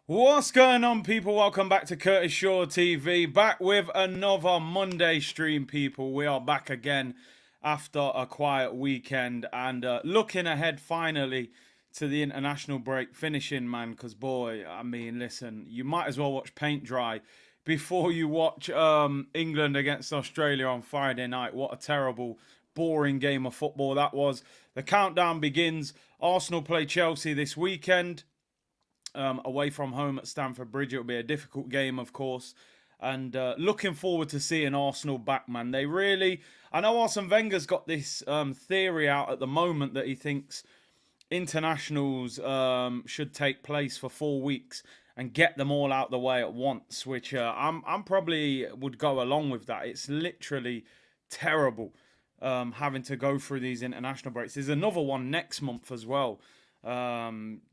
What's going on, people? Welcome back to Curtis Shaw TV. Back with another Monday stream, people. We are back again after a quiet weekend and looking ahead finally to the international break finishing, man. Because, boy, I mean, listen, you might as well watch paint dry before you watch England against Australia on Friday night. What a terrible, boring game of football that was. The countdown begins. Arsenal play Chelsea this weekend. Away from home at Stamford Bridge. It'll be a difficult game, of course. And looking forward to seeing Arsenal back, man. They really... I know Arsene Wenger's got this theory out at the moment that he thinks internationals should take place for 4 weeks and get them all out the way at once, which I'm probably would go along with that. It's literally terrible having to go through these international breaks. There's another one next month as well.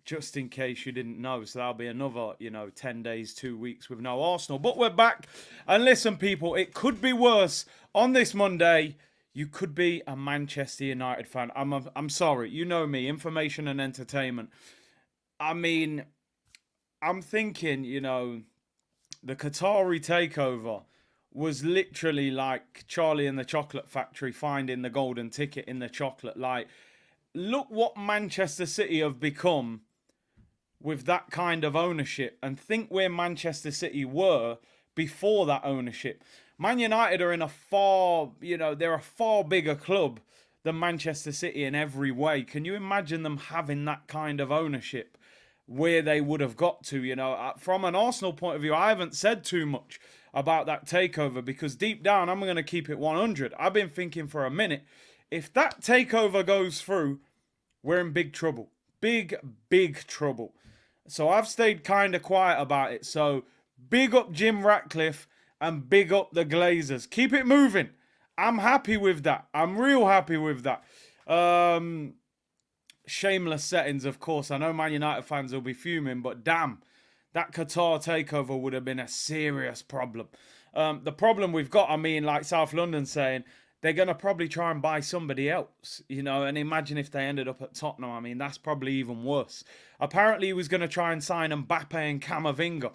Just in case you didn't know. So that'll be another, 10 days, 2 weeks with no Arsenal. But we're back. And listen, people, it could be worse. On this Monday, you could be a Manchester United fan. I'm sorry. You know me, information and entertainment. I mean, I'm thinking, the Qatari takeover was literally like Charlie and the Chocolate Factory finding the golden ticket in the chocolate. Like, look what Manchester City have become with that kind of ownership, and think where Manchester City were before that ownership. Man United are in they're a far bigger club than Manchester City in every way. Can you imagine them having that kind of ownership where they would have got to? From an Arsenal point of view, I haven't said too much about that takeover because deep down, I'm going to keep it 100. I've been thinking for a minute, if that takeover goes through, we're in big trouble. Big, big trouble. So I've stayed kind of quiet about it. So big up Jim Ratcliffe and big up the Glazers. Keep it moving. I'm happy with that. I'm real happy with that. Shameless settings, of course. I know Man United fans will be fuming, but damn, that Qatar takeover would have been a serious problem. The problem we've got, like South London saying, they're going to probably try and buy somebody else, and imagine if they ended up at Tottenham. That's probably even worse. Apparently, he was going to try and sign Mbappe and Camavinga.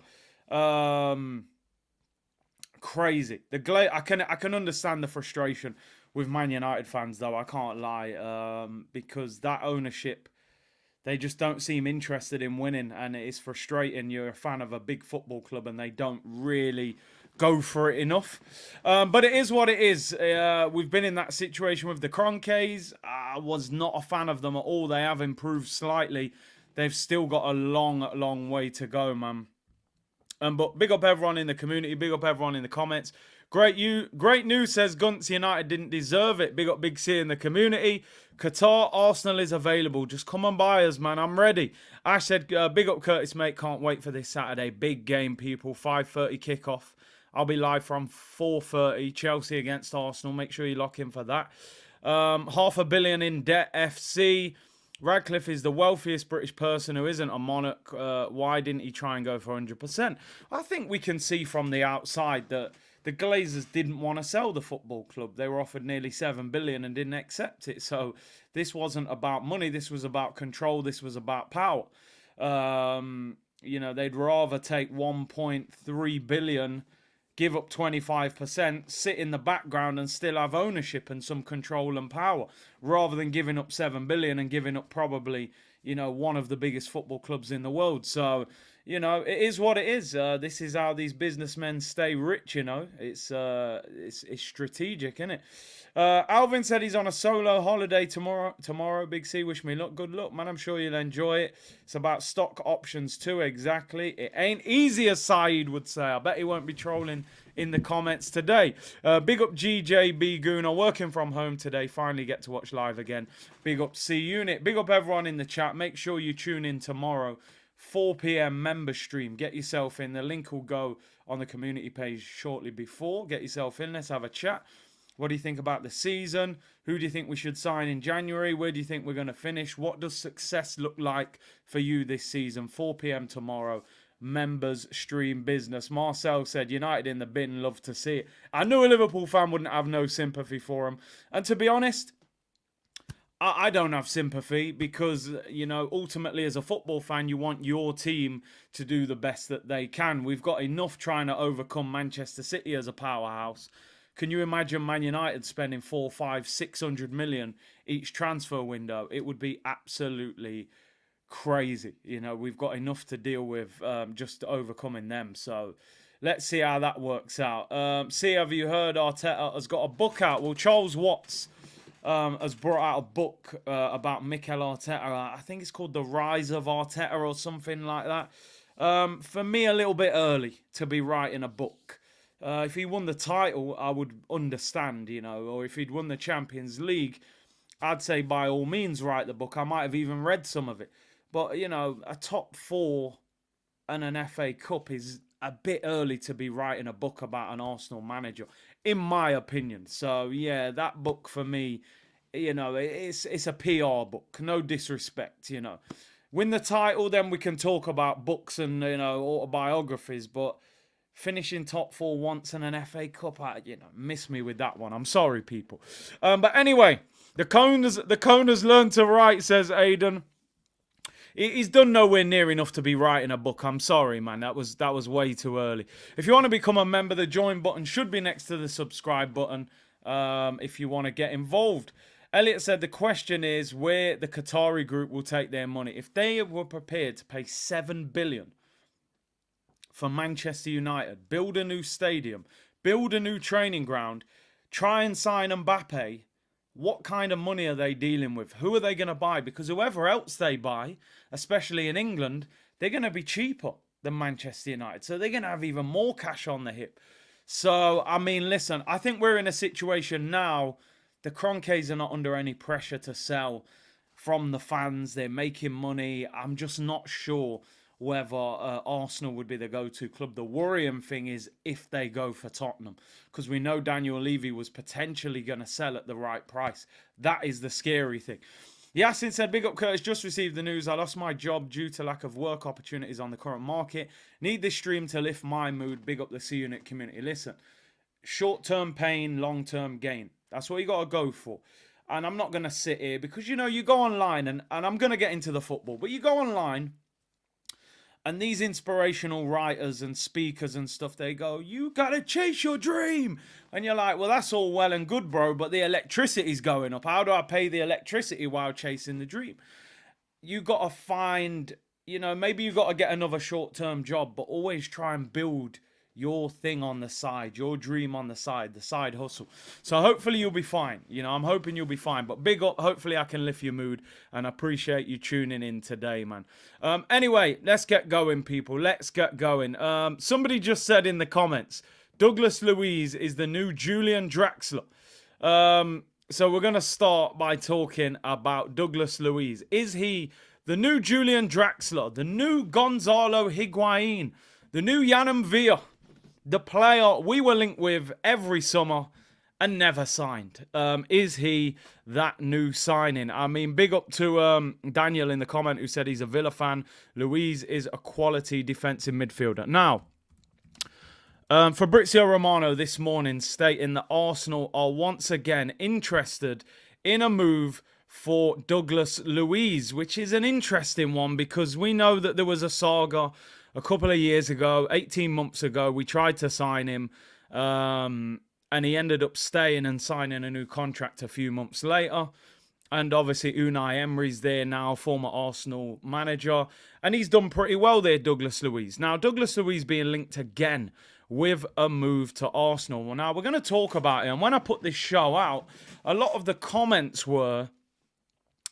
Crazy. I can understand the frustration with Man United fans, though. I can't lie, because that ownership, they just don't seem interested in winning, and it is frustrating. You're a fan of a big football club, and they don't really go for it enough. But it is what it is. We've been in that situation with the Kroenkes. I was not a fan of them at all. They have improved slightly. They've still got a long, long way to go, man. But big up everyone in the community. Big up everyone in the comments. Great news, says Gunts. United didn't deserve it. Big up Big C in the community. Qatar, Arsenal is available. Just come and buy us, man. I'm ready. Ash said, big up Curtis, mate. Can't wait for this Saturday. Big game, people. 5:30 kickoff. I'll be live from 4:30. Chelsea against Arsenal. Make sure you lock in for that. $500 million in debt, FC. Radcliffe is the wealthiest British person who isn't a monarch. Why didn't he try and go for 100%? I think we can see from the outside that the Glazers didn't want to sell the football club. They were offered nearly $7 billion and didn't accept it. So this wasn't about money. This was about control. This was about power. They'd rather take 1.3 billion, give up 25%, sit in the background and still have ownership and some control and power, rather than giving up 7 billion and giving up probably, one of the biggest football clubs in the world. So, it is what it is. This is how these businessmen stay rich, It's strategic, isn't it? Alvin said he's on a solo holiday tomorrow. Big C, wish me luck. Good luck, man. I'm sure you'll enjoy it. It's about stock options too, exactly. It ain't easy, as Saeed would say. I bet he won't be trolling in the comments today. Big up GJB Gooner, working from home today. Finally get to watch live again. Big up C Unit. Big up everyone in the chat. Make sure you tune in tomorrow. 4 p.m. member stream. Get yourself in. The link will go on the community page shortly before. Get yourself in. Let's have a chat. What do you think about the season? Who do you think we should sign in January? Where do you think we're going to finish? What does success look like for you this season? 4 p.m. tomorrow. Members stream business. Marcel said, United in the bin, love to see it. I knew a Liverpool fan wouldn't have no sympathy for him. And to be honest, I don't have sympathy because, ultimately as a football fan, you want your team to do the best that they can. We've got enough trying to overcome Manchester City as a powerhouse. Can you imagine Man United spending 4, 5, 600 million each transfer window? It would be absolutely crazy. We've got enough to deal with just overcoming them. So let's see how that works out. Have you heard Arteta has got a book out? Well, Charles Watts has brought out a book about Mikel Arteta. I think it's called The Rise of Arteta or something like that. For me, a little bit early to be writing a book. If he won the title, I would understand, or if he'd won the Champions League, I'd say by all means write the book. I might have even read some of it. But, a top 4 and an FA Cup is a bit early to be writing a book about an Arsenal manager, in my opinion. So, yeah, that book for me, it's a PR book. No disrespect, Win the title, then we can talk about books and, autobiographies. But finishing top 4 once in an FA Cup, miss me with that one. I'm sorry, people. But anyway, the Coners learned to write, says Aidan. He's done nowhere near enough to be writing a book. I'm sorry, man. That was way too early. If you want to become a member, the join button should be next to the subscribe button if you want to get involved. Elliot said the question is where the Qatari group will take their money. If they were prepared to pay $7 billion for Manchester United, build a new stadium, build a new training ground, try and sign Mbappe, what kind of money are they dealing with? Who are they going to buy? Because whoever else they buy, especially in England, they're going to be cheaper than Manchester United. So they're going to have even more cash on the hip. So, I mean, listen, I think we're in a situation now, the Kroenkes are not under any pressure to sell from the fans. They're making money. I'm just not sure whether Arsenal would be the go-to club. The worrying thing is if they go for Tottenham, because we know Daniel Levy was potentially going to sell at the right price. That is the scary thing. Yasin said, big up Curtis, just received the news. I lost my job due to lack of work opportunities on the current market. Need this stream to lift my mood. Big up the C-Unit community. Listen, short-term pain, long-term gain. That's what you got to go for. And I'm not going to sit here because, you go online, and I'm going to get into the football, but you go online, and these inspirational writers and speakers and stuff, they go, you got to chase your dream. And you're like, well, that's all well and good, bro, but the electricity's going up. How do I pay the electricity while chasing the dream? You got to find, maybe you got to get another short-term job, but always try and build your thing on the side, your dream on the side hustle. So hopefully you'll be fine. I'm hoping you'll be fine. But big up, hopefully I can lift your mood, and I appreciate you tuning in today, man. Anyway, let's get going, people. Let's get going. Somebody just said in the comments, Douglas Luiz is the new Julian Draxler. So we're going to start by talking about Douglas Luiz. Is he the new Julian Draxler, the new Gonzalo Higuain, the new Yanam Villa? The player we were linked with every summer and never signed. Is he that new signing? I mean, big up to Daniel in the comment who said he's a Villa fan. Luiz is a quality defensive midfielder. Now, Fabrizio Romano this morning stating that Arsenal are once again interested in a move for Douglas Luiz, which is an interesting one because we know that there was a saga a couple of years ago, 18 months ago. We tried to sign him and he ended up staying and signing a new contract a few months later. And obviously Unai Emery's there now, former Arsenal manager. And he's done pretty well there, Douglas Luiz. Now, Douglas Luiz being linked again with a move to Arsenal. Well, now we're going to talk about it. And when I put this show out, a lot of the comments were,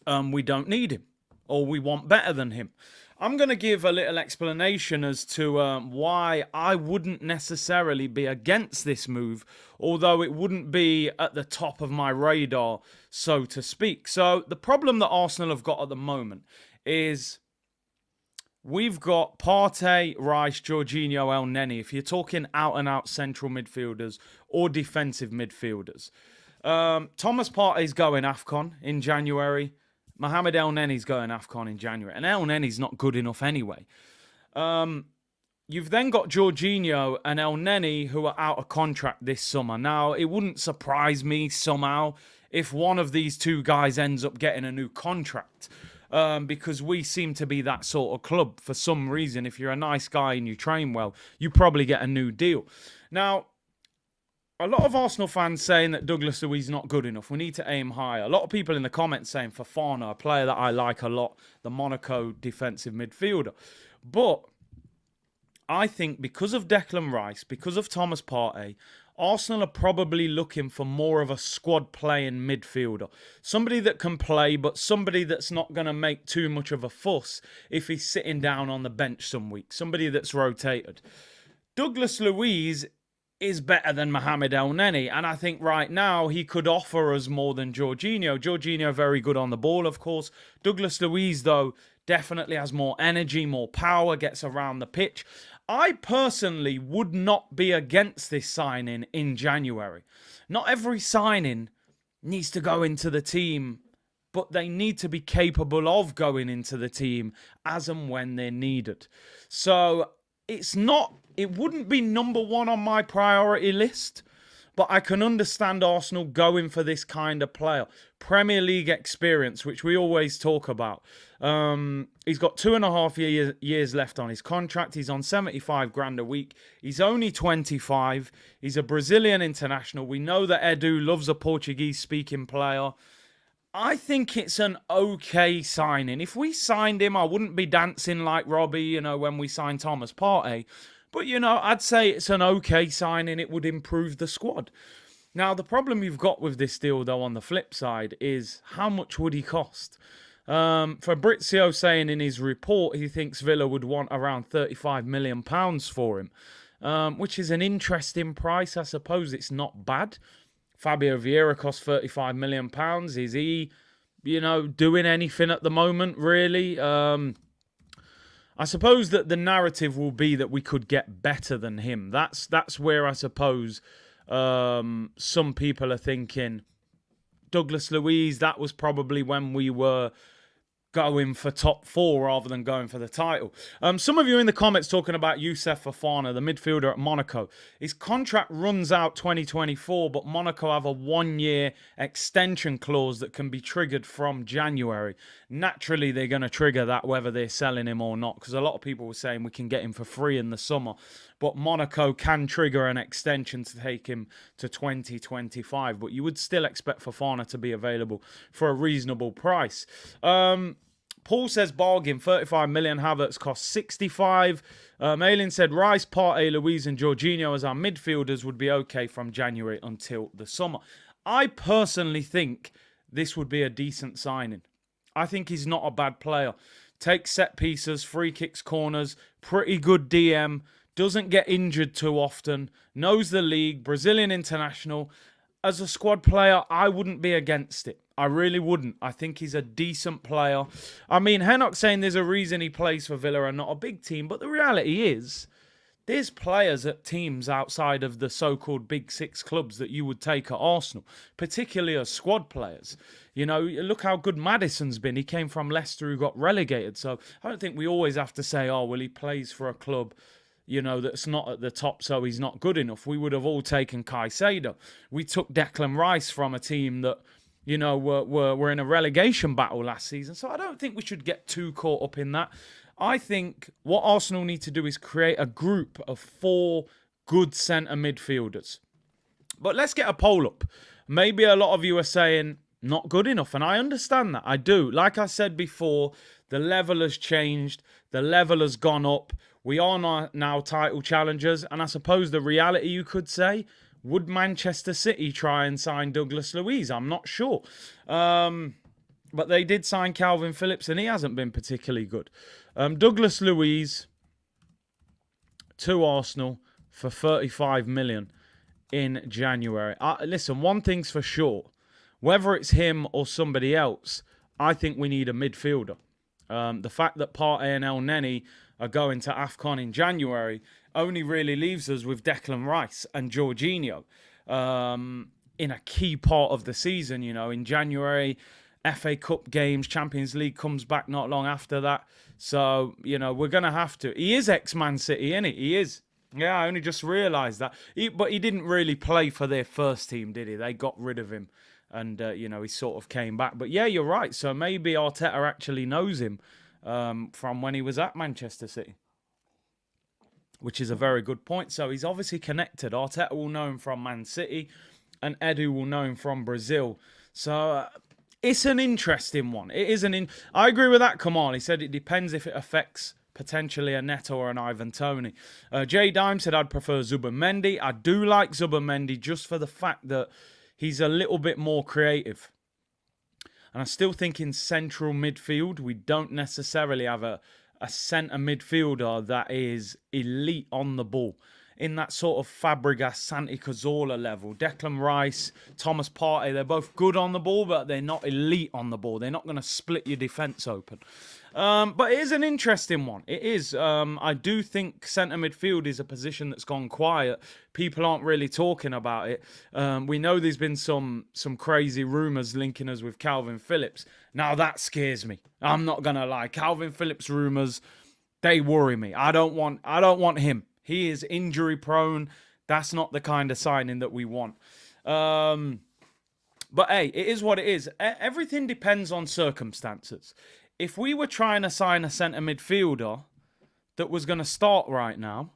we don't need him, or we want better than him. I'm going to give a little explanation as to why I wouldn't necessarily be against this move, although it wouldn't be at the top of my radar, so to speak. So the problem that Arsenal have got at the moment is we've got Partey, Rice, Jorginho, El Neni, if you're talking out-and-out central midfielders or defensive midfielders. Thomas Partey's going AFCON in January. Mohamed El Neni's going AFCON in January. And El Neni's not good enough anyway. You've then got Jorginho and El Neni who are out of contract this summer. Now, it wouldn't surprise me somehow if one of these two guys ends up getting a new contract. Because we seem to be that sort of club for some reason. If you're a nice guy and you train well, you probably get a new deal. Now, a lot of Arsenal fans saying that Douglas Luiz is not good enough. We need to aim higher. A lot of people in the comments saying Fofana, a player that I like a lot, the Monaco defensive midfielder. But I think because of Declan Rice, because of Thomas Partey, Arsenal are probably looking for more of a squad-playing midfielder. Somebody that can play, but somebody that's not going to make too much of a fuss if he's sitting down on the bench some weeks. Somebody that's rotated. Douglas Luiz is better than Mohamed Elneny, and I think right now he could offer us more than Jorginho. Jorginho very good on the ball, of course. Douglas Luiz, though, definitely has more energy, more power, gets around the pitch. I personally would not be against this signing in January. Not every signing needs to go into the team, but they need to be capable of going into the team as and when they're needed. So it wouldn't be number one on my priority list, but I can understand Arsenal going for this kind of player. Premier League experience, which we always talk about. He's got 2.5 years left on his contract. He's on 75 grand a week. He's only 25. He's a Brazilian international. We know that Edu loves a Portuguese-speaking player. I think it's an okay signing. If we signed him, I wouldn't be dancing like Robbie, when we signed Thomas Partey. But, I'd say it's an okay signing. It would improve the squad. Now, the problem you've got with this deal, though, on the flip side, is how much would he cost? Fabrizio saying in his report he thinks Villa would want around £35 million for him, which is an interesting price. I suppose it's not bad. Fabio Vieira costs £35 million. Is he, doing anything at the moment, really? I suppose that the narrative will be that we could get better than him. That's where I suppose some people are thinking Douglas Luiz, that was probably when we were going for top four rather than going for the title. Some of you in the comments talking about Youssef Fofana, the midfielder at Monaco. His contract runs out 2024, but Monaco have a 1-year extension clause that can be triggered from January. Naturally, they're going to trigger that whether they're selling him or not, because a lot of people were saying we can get him for free in the summer. But Monaco can trigger an extension to take him to 2025. But you would still expect Fofana to be available for a reasonable price. Paul says bargain, 35 million. Havertz costs 65. Malin said Rice, Partey, Luiz and Jorginho as our midfielders would be okay from January until the summer. I personally think this would be a decent signing. I think he's not a bad player. Takes set pieces, free kicks, corners, pretty good DM, doesn't get injured too often, knows the league, Brazilian international. As a squad player, I wouldn't be against it. I really wouldn't. I think he's a decent player. I mean, Hennock's saying there's a reason he plays for Villa and not a big team, but the reality is there's players at teams outside of the so-called big six clubs that you would take at Arsenal, particularly as squad players. Look how good Maddison's been. He came from Leicester who got relegated. So I don't think we always have to say, oh, well, he plays for a club that's not at the top, so he's not good enough. We would have all taken Caicedo. We took Declan Rice from a team that, were in a relegation battle last season. So I don't think we should get too caught up in that. I think what Arsenal need to do is create a group of 4 good centre midfielders. But let's get a poll up. Maybe a lot of you are saying not good enough, and I understand that. I do. Like I said before, the level has changed. The level has gone up. We are now title challengers, and I suppose the reality you could say, would Manchester City try and sign Douglas Luiz? I'm not sure. But they did sign Calvin Phillips, and he hasn't been particularly good. Douglas Luiz to Arsenal for 35 million in January. Listen, one thing's for sure. Whether it's him or somebody else, I think we need a midfielder. The fact that Partey and Elneny are going to AFCON in January only really leaves us with Declan Rice and Jorginho in a key part of the season. In January, FA Cup games, Champions League comes back not long after that. So, we're going to have to. He is ex-Man City, isn't he? He is. Yeah, I only just realised that. But he didn't really play for their first team, did he? They got rid of him And, he sort of came back. But yeah, you're right. So maybe Arteta actually knows him from when he was at Manchester City, which is a very good point. So he's obviously connected. Arteta will know him from Man City and Edu will know him from Brazil. So it's an interesting one. It is I agree with that, Kamal. He said it depends if it affects potentially a Neto or an Ivan Toney. Jay Dime said I'd prefer Zubimendi. I do like Zubimendi just for the fact that he's a little bit more creative. And I still think in central midfield, we don't necessarily have a centre midfielder that is elite on the ball. In that sort of Fabregas, Santi Cazorla level. Declan Rice, Thomas Partey, they're both good on the ball, but they're not elite on the ball. They're not going to split your defence open. But it is an interesting one. It is. I do think centre midfield is a position that's gone quiet. People aren't really talking about it. We know there's been some crazy rumours linking us with Calvin Phillips. Now that scares me. I'm not going to lie. Calvin Phillips rumours, they worry me. I don't want him. He is injury prone. That's not the kind of signing that we want. But hey, it is what it is. Everything depends on circumstances. If we were trying to sign a centre midfielder that was going to start right now,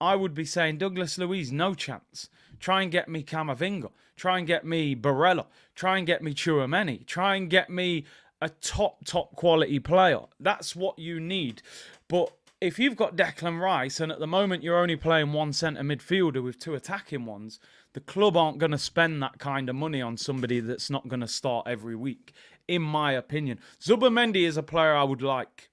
I would be saying Douglas Luiz, no chance. Try and get me Camavinga. Try and get me Barella. Try and get me Tchouaméni. Try and get me a top quality player. That's what you need. But if you've got Declan Rice and at the moment you're only playing one centre midfielder with two attacking ones, the club aren't going to spend that kind of money on somebody that's not going to start every week, in my opinion. Zubimendi is a player I would like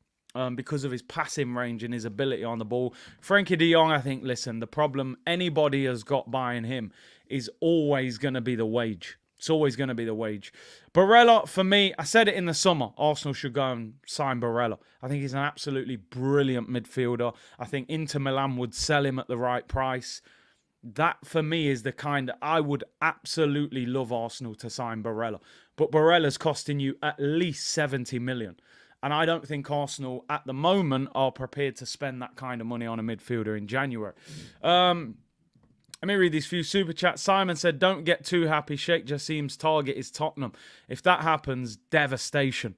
because of his passing range and his ability on the ball. Frankie de Jong, I think, listen, the problem anybody has got buying him is always going to be the wage. It's always going to be the wage. Barella, for me, I said it in the summer, Arsenal should go and sign Barella. I think he's an absolutely brilliant midfielder. I think Inter Milan would sell him at the right price. That, for me, is the kind that I would absolutely love Arsenal to sign Barella. But Barella's costing you at least 70 million. And I don't think Arsenal, at the moment, are prepared to spend that kind of money on a midfielder in January. Let me read these few super chats. Simon said, don't get too happy. Sheikh Jassim's target is Tottenham. If that happens, devastation.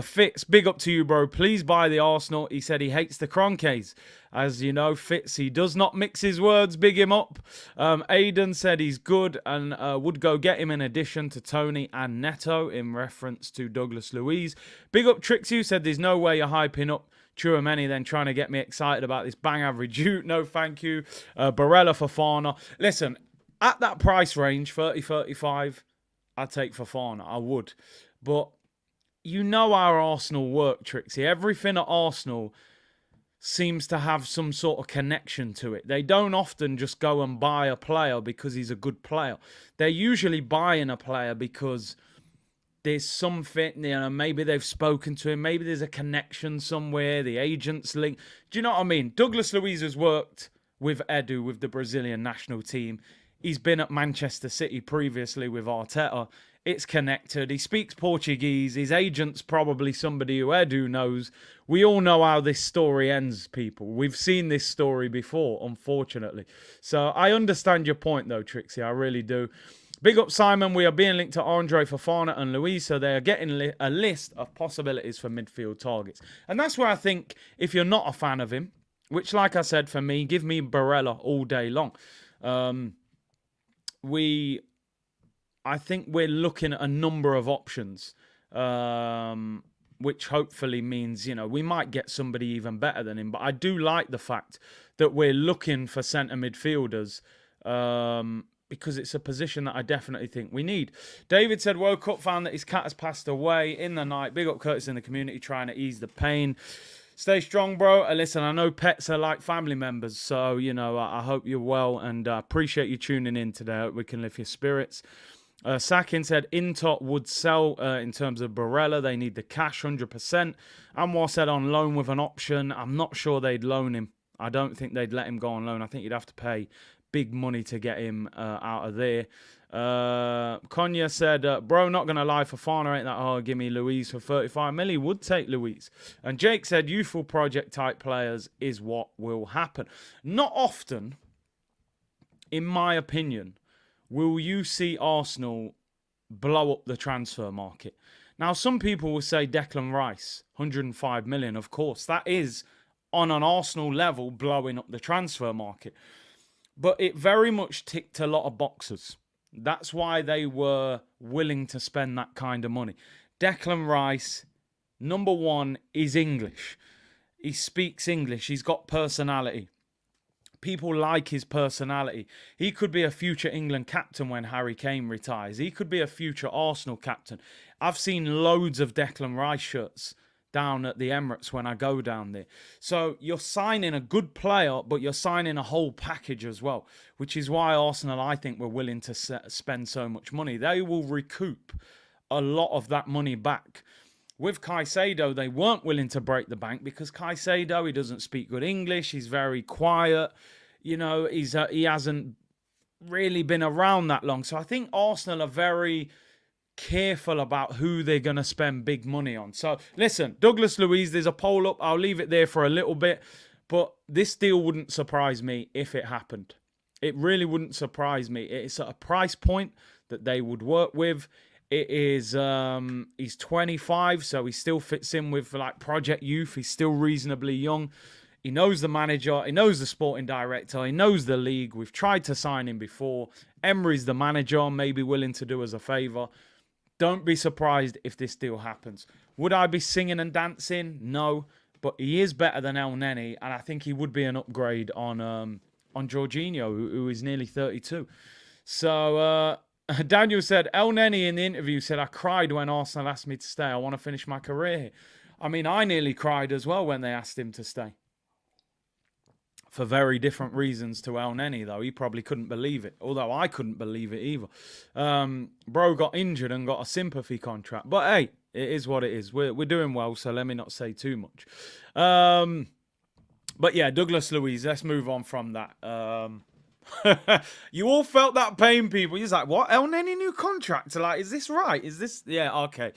Fitz, big up to you, bro. Please buy the Arsenal. He said he hates the Kroenkes. As you know, Fitz, he does not mix his words. Big him up. Aidan said he's good and would go get him in addition to Tony and Neto in reference to Douglas Luiz. Big up Trixie, who said there's no way you're hyping up Tchouaméni then trying to get me excited about this bang average youth. No, thank you. Barella Fofana. Listen, at that price range, 30, 35, I'd take Fofana. I would. But you know our Arsenal work, Trixie. Everything at Arsenal seems to have some sort of connection to it. They don't often just go and buy a player because he's a good player. They're usually buying a player because there's something, maybe they've spoken to him. Maybe there's a connection somewhere. The agent's link. Do you know what I mean? Douglas Luiz has worked with Edu, with the Brazilian national team. He's been at Manchester City previously with Arteta. It's connected. He speaks Portuguese. His agent's probably somebody who Edu knows. We all know how this story ends, people. We've seen this story before, unfortunately. So I understand your point, though, Trixie. I really do. Big up, Simon. We are being linked to Andre Fofana and Luiz, so they are getting a list of possibilities for midfield targets. And that's where I think, if you're not a fan of him, which, like I said, for me, give me Barella all day long. I think we're looking at a number of options, which hopefully means, we might get somebody even better than him. But I do like the fact that we're looking for centre midfielders, because it's a position that I definitely think we need. David said, woke up, found that his cat has passed away in the night. Big up Curtis in the community trying to ease the pain. Stay strong, bro. Listen, I know pets are like family members, so, I hope you're well, and I appreciate you tuning in today. I hope we can lift your spirits. Sakin said, Inter would sell in terms of Barella. They need the cash, 100%. Anwar said on loan with an option. I'm not sure they'd loan him. I don't think they'd let him go on loan. I think you'd have to pay big money to get him out of there. Konya said, bro, not going to lie, Fofana ain't that hard. Give me Luiz for 35 million. Would take Luiz. And Jake said, youthful project type players is what will happen. Not often, in my opinion, will you see Arsenal blow up the transfer market. Now, some people will say Declan Rice, 105 million. Of course, that is on an Arsenal level blowing up the transfer market. But it very much ticked a lot of boxes. That's why they were willing to spend that kind of money. Declan Rice, number one, is English. He speaks English. He's got personality. People like his personality. He could be a future England captain when Harry Kane retires. He could be a future Arsenal captain. I've seen loads of Declan Rice shirts down at the Emirates when I go down there. So you're signing a good player, but you're signing a whole package as well, which is why Arsenal, I think, were willing to spend so much money. They will recoup a lot of that money back. With Caicedo, they weren't willing to break the bank because Caicedo, he doesn't speak good English. He's very quiet. You know, he hasn't really been around that long. So I think Arsenal are very careful about who they're going to spend big money on. So listen, Douglas Luiz, there's a poll up. I'll leave it there for a little bit. But this deal wouldn't surprise me if it happened. It really wouldn't surprise me. It's at a price point that they would work with. It is, he's 25, so he still fits in with like Project Youth. He's still reasonably young. He knows the manager. He knows the sporting director. He knows the league. We've tried to sign him before. Emery's the manager, maybe willing to do us a favour. Don't be surprised if this deal happens. Would I be singing and dancing? No, but he is better than El Neni, and I think he would be an upgrade on Jorginho, who is nearly 32. So, Daniel said, El Neni in the interview said, I cried when Arsenal asked me to stay. I want to finish my career here. I mean, I nearly cried as well when they asked him to stay. For very different reasons to El Neni, though. He probably couldn't believe it. Although I couldn't believe it either. Bro got injured and got a sympathy contract. But hey, it is what it is. We're doing well, so let me not say too much. But yeah, Douglas Luiz, let's move on from that. You all felt that pain, people. You're like, what? El Neni new contract? Like, is this right? Is this... Yeah, okay.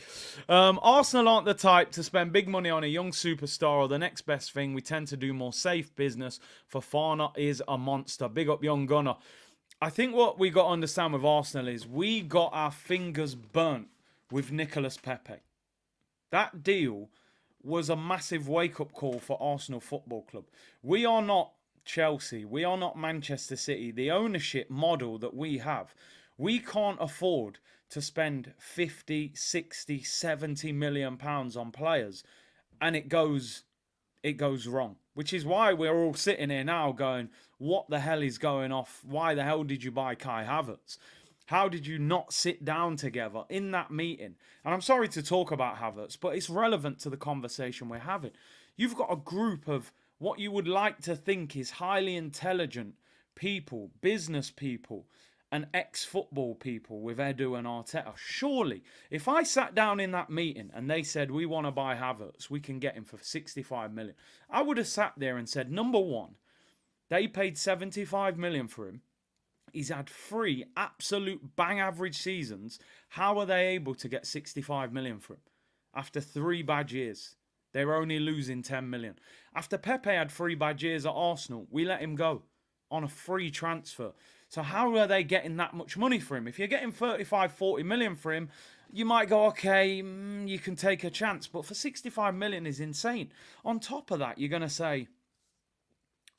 Arsenal aren't the type to spend big money on a young superstar or the next best thing. We tend to do more safe business. Fofana is a monster. Big up young gunner. I think what we got to understand with Arsenal is we got our fingers burnt with Nicolas Pepe. That deal was a massive wake-up call for Arsenal Football Club. We are not Chelsea. We are not Manchester City. The ownership model that we have, we can't afford to spend 50, 60, 70 million pounds on players and it goes wrong, which is why we're all sitting here now going, what the hell is going off? Why the hell did you buy Kai Havertz? How did you not sit down together in that meeting? And I'm sorry to talk about Havertz, but it's relevant to the conversation we're having. You've got a group of what you would like to think is highly intelligent people, business people, and ex-football people with Edu and Arteta. Surely, if I sat down in that meeting and they said, we want to buy Havertz, we can get him for 65 million. I would have sat there and said, number one, they paid 75 million for him. He's had 3 absolute bang average seasons. How are they able to get 65 million for him after 3 bad years? They were only losing 10 million. After Pepe had 3 bad years at Arsenal, we let him go on a free transfer. So how are they getting that much money for him? If you're getting 35, 40 million for him, you might go, okay, you can take a chance. But for 65 million is insane. On top of that, you're going to say,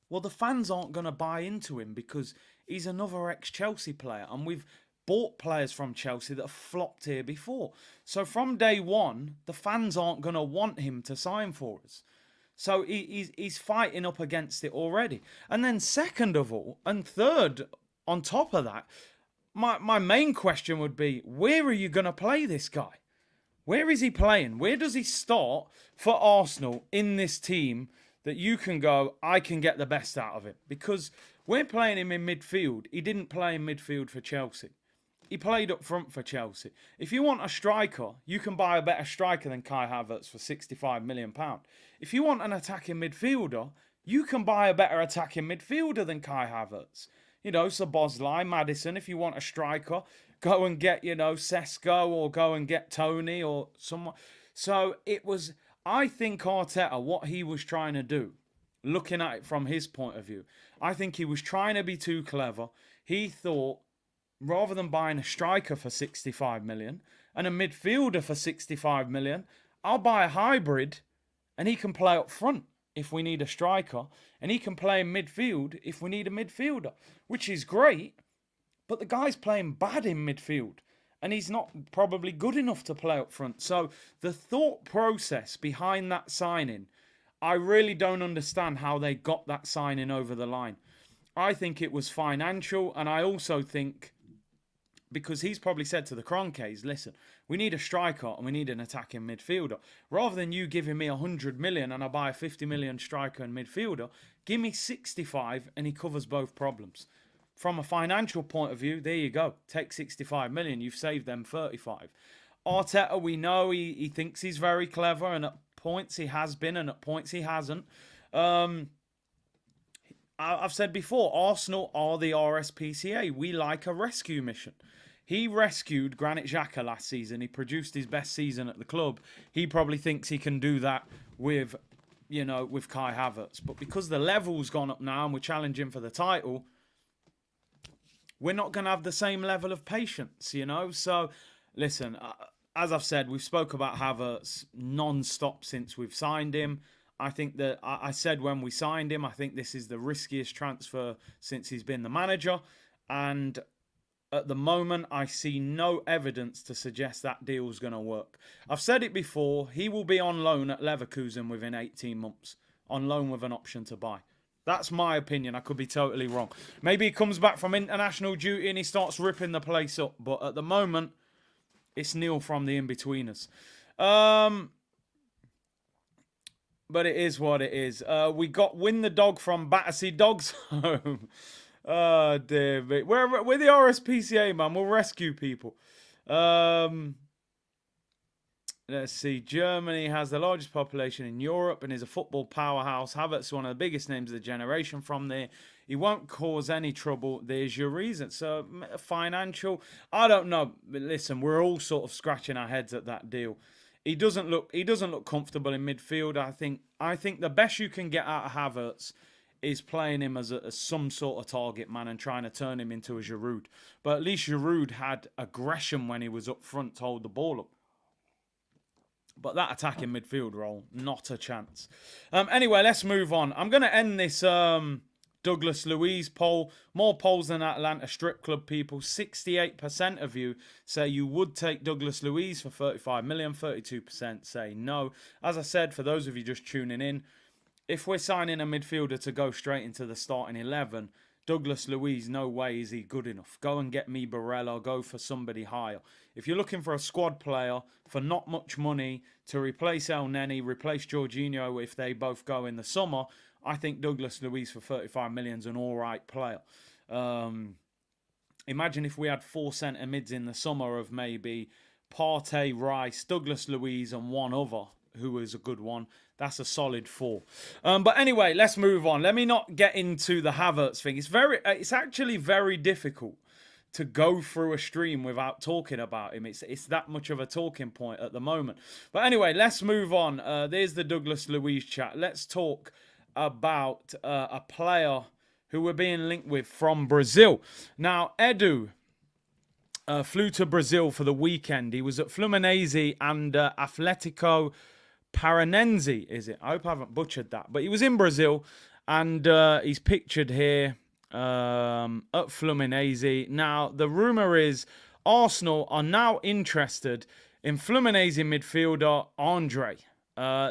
well, the fans aren't going to buy into him because he's another ex-Chelsea player. And we've bought players from Chelsea that have flopped here before. So from day one, the fans aren't going to want him to sign for us. So he's fighting up against it already. And then second of all, and third, on top of that, my main question would be, where are you going to play this guy? Where is he playing? Where does he start for Arsenal in this team that you can go, I can get the best out of it? Because we're playing him in midfield. He didn't play in midfield for Chelsea. He played up front for Chelsea. If you want a striker, you can buy a better striker than Kai Havertz for £65 million. If you want an attacking midfielder, you can buy a better attacking midfielder than Kai Havertz. You know, Szoboszlai, Maddison, if you want a striker, go and get, Sesko or go and get Tony or someone. So it was, I think Arteta, what he was trying to do, looking at it from his point of view, I think he was trying to be too clever. He thought, rather than buying a striker for 65 million and a midfielder for 65 million, I'll buy a hybrid and he can play up front if we need a striker, and he can play in midfield if we need a midfielder, which is great, but the guy's playing bad in midfield and he's not probably good enough to play up front. So the thought process behind that signing, I really don't understand how they got that signing over the line. I think it was financial, and I also think because he's probably said to the Kroenkes, listen, we need a striker and we need an attacking midfielder. Rather than you giving me 100 million and I buy a 50 million striker and midfielder, give me 65 and he covers both problems. From a financial point of view, there you go. Take 65 million, you've saved them 35. Arteta, we know he thinks he's very clever, and at points he has been and at points he hasn't. I've said before, Arsenal are the RSPCA. We like a rescue mission. He rescued Granit Xhaka last season. He produced his best season at the club. He probably thinks he can do that with, with Kai Havertz. But because the level's gone up now and we're challenging for the title, we're not going to have the same level of patience, So, listen, as I've said, we've spoke about Havertz non-stop since we've signed him. I think that I said when we signed him, I think this is the riskiest transfer since he's been the manager. And at the moment, I see no evidence to suggest that deal's going to work. I've said it before, he will be on loan at Leverkusen within 18 months. On loan with an option to buy. That's my opinion. I could be totally wrong. Maybe he comes back from international duty and he starts ripping the place up. But at the moment, it's nil from the in-betweeners. But it is what it is. We got Win the Dog from Battersea Dogs Home. Oh, dear me. We're the RSPCA, man. We'll rescue people. Let's see. Germany has the largest population in Europe and is a football powerhouse. Havertz is one of the biggest names of the generation from there. He won't cause any trouble. There's your reason. So, financial, I don't know. But listen, we're all sort of scratching our heads at that deal. He doesn't look comfortable in midfield. I think the best you can get out of Havertz is playing him as some sort of target man and trying to turn him into a Giroud. But at least Giroud had aggression when he was up front to hold the ball up. But that attacking midfield role, not a chance. Anyway, let's move on. I'm going to end this Douglas Luiz poll. More polls than Atlanta Strip Club people. 68% of you say you would take Douglas Luiz for 35 million. 32% say no. As I said, for those of you just tuning in, if we're signing a midfielder to go straight into the starting 11, Douglas Luiz, no way is he good enough. Go and get me Barella. Go for somebody higher. If you're looking for a squad player for not much money to replace El Neni, replace Jorginho if they both go in the summer, I think Douglas Luiz for 35 million is an all right player. Imagine if we had 4 centre mids in the summer of maybe Partey, Rice, Douglas Luiz and one other who is a good one. That's a solid 4. But anyway, let's move on. Let me not get into the Havertz thing. It's actually very difficult to go through a stream without talking about him. It's that much of a talking point at the moment. But anyway, let's move on. There's the Douglas Luiz chat. Let's talk about a player who we're being linked with from Brazil. Now, Edu flew to Brazil for the weekend. He was at Fluminense and Atletico Paranense, is it? I hope I haven't butchered that. But he was in Brazil, and he's pictured here at Fluminense. Now, the rumour is Arsenal are now interested in Fluminense midfielder Andre.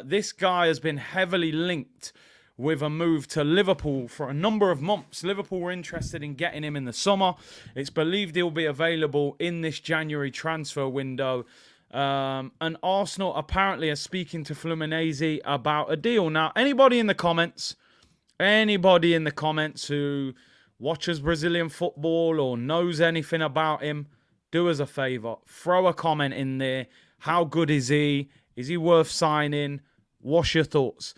This guy has been heavily linked with a move to Liverpool for a number of months. Liverpool were interested in getting him in the summer. It's believed he'll be available in this January transfer window. And Arsenal apparently are speaking to Fluminense about a deal. Now, anybody in the comments who watches Brazilian football or knows anything about him, do us a favour. Throw a comment in there. How good is he? Is he worth signing? What's your thoughts?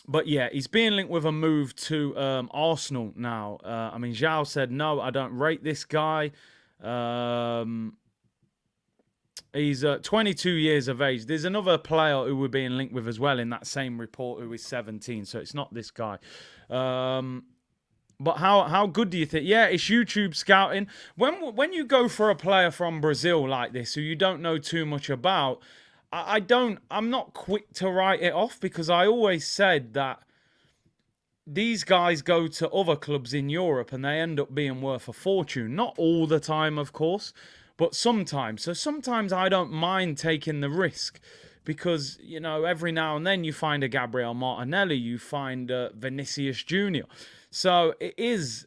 But yeah, he's being linked with a move to Arsenal now. Zhao said, no, I don't rate this guy. He's 22 years of age. There's another player who we're being linked with as well in that same report who is 17. So it's not this guy. But how good do you think? Yeah, it's YouTube scouting. When you go for a player from Brazil like this, who you don't know too much about, I'm not quick to write it off, because I always said that these guys go to other clubs in Europe and they end up being worth a fortune. Not all the time, of course, but sometimes. So sometimes I don't mind taking the risk, because, you know, every now and then you find a Gabriel Martinelli, you find a Vinicius Jr. So it is,